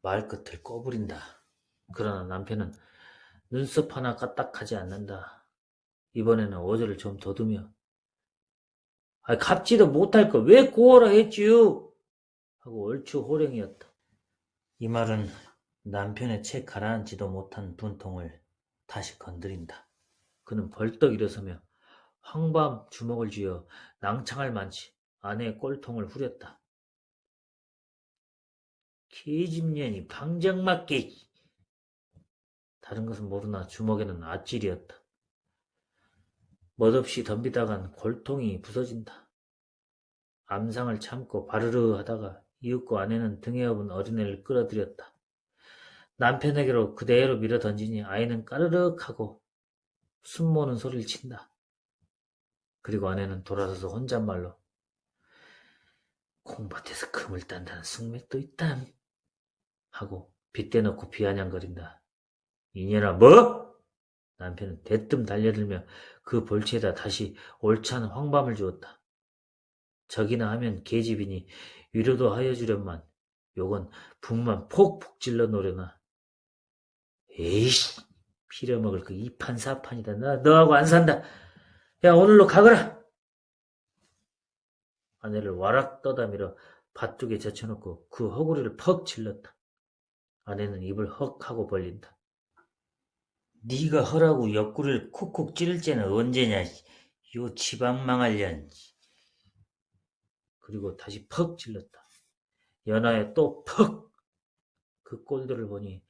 [SPEAKER 1] 말끝을 꼬부린다. 그러나 남편은 눈썹 하나 까딱하지 않는다. 이번에는 어조를 좀 더두며 갚지도 못할 거 왜 꼬어라 했지요? 하고 얼추 호령이었다. 이 말은 남편의 채 가라앉지도 못한 분통을 다시 건드린다. 그는 벌떡 일어서며 황밤 주먹을 쥐어 낭창할 만치 아내의 꼴통을 후렸다. 계집년이 방정맞게. 다른 것은 모르나 주먹에는 아찔이었다. 멋없이 덤비다간 골통이 부서진다. 암상을 참고 바르르 하다가 이윽고 아내는 등에 업은 어린애를 끌어들였다. 남편에게로 그대로 밀어 던지니 아이는 까르륵 하고 숨모는 소리를 친다. 그리고 아내는 돌아서서 혼잣말로 콩밭에서 금을 딴다는 숙맥도 있담 하고 빗대놓고 비아냥거린다. 이년아 뭐? 남편은 대뜸 달려들며 그 볼치에다 다시 옳지 않은 황밤을 주었다. 적이나 하면 계집이니 위로도 하여 주련만 요건 분만 폭폭 찔러 놓으려나. 에이씨 피려먹을 그 이판사판이다. 나 너하고 안 산다. 야 오늘로 가거라. 아내를 와락 떠다밀어 밭둑에 젖혀놓고 그 허구리를 퍽 질렀다. 아내는 입을 헉 하고 벌린다. 네가 허라고 옆구리를 콕콕 찌를 때는 언제냐. 요 지방 망할년. 그리고 다시 퍽 질렀다. 연하에 또 퍽. 그 꼴들을 보니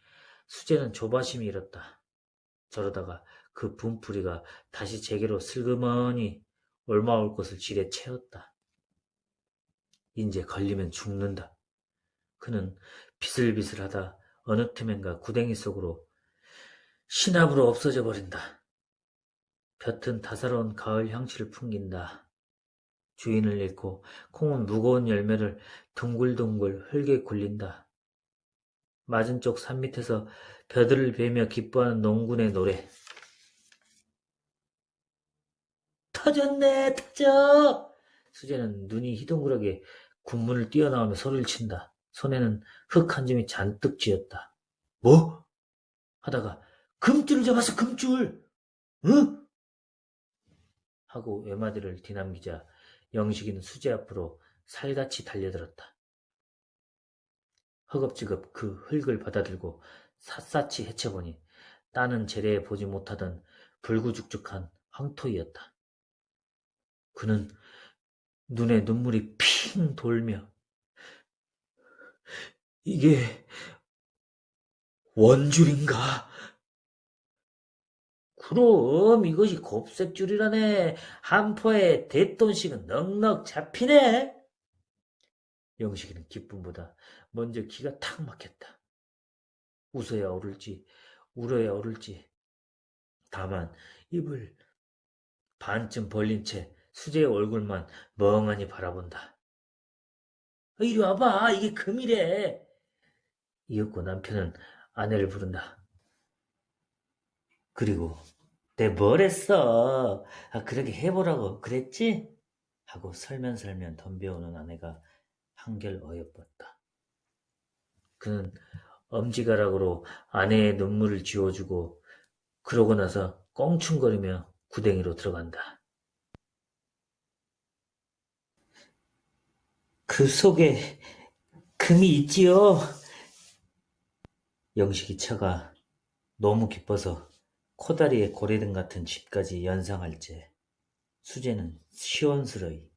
[SPEAKER 1] 수제는 조바심이 일었다. 저러다가 그 분풀이가 다시 제게로 슬그머니 올마올 것을 지레 채웠다. 인제 걸리면 죽는다. 그는 비슬비슬하다 어느 틈엔가 구덩이 속으로 신압으로 없어져 버린다. 볕은 따사로운 가을 향취를 풍긴다. 주인을 잃고 콩은 무거운 열매를 둥글둥글 흘게 굴린다. 맞은 쪽 산 밑에서 벼들을 베며 기뻐하는 농군의 노래. 터졌네, 터져! 수재는 눈이 희둥그레게 군문을 뛰어나오며 소리를 친다. 손에는 흙 한 점이 잔뜩 쥐었다. 뭐? 하다가 금줄을 잡았어, 금줄! 응? 하고 외마디를 뒤남기자 영식이는 수재 앞으로 살같이 달려들었다. 허겁지겁 그 흙을 받아들고 샅샅이 헤쳐보니 따는 재래에 보지 못하던 불구죽죽한 황토이었다. 그는 눈에 눈물이 핑 돌며 이게 원줄인가? 그럼 이것이 곱색줄이라네. 한 포에 대돈씩은 넉넉 잡히네. 영식이는 기쁨보다 먼저 기가 탁 막혔다. 웃어야 오를지 울어야 오를지. 다만 입을 반쯤 벌린 채 수재의 얼굴만 멍하니 바라본다. 이리 와봐, 이게 금이래. 이윽고 남편은 아내를 부른다. 그리고 내 뭘 했어? 그렇게 해보라고 그랬지? 하고 설면설면 덤벼오는 아내가 한결 어여뻤다. 그는 엄지가락으로 아내의 눈물을 지워주고 그러고 나서 껑충거리며 구덩이로 들어간다. 그 속에 금이 있지요. 영식이 차가 너무 기뻐서 코다리의 고래등 같은 집까지 연상할 때 수재는 시원스러이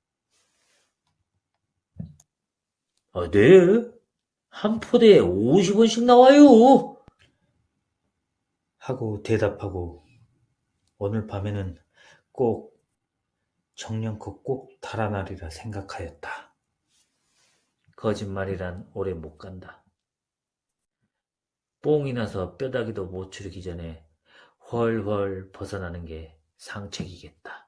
[SPEAKER 1] 네? 한 포대에 50원씩 나와요. 하고 대답하고 오늘 밤에는 꼭 정령껏 꼭 달아나리라 생각하였다. 거짓말이란 오래 못 간다. 뽕이 나서 뼈다귀도 못 추리기 전에 훨훨 벗어나는 게 상책이겠다.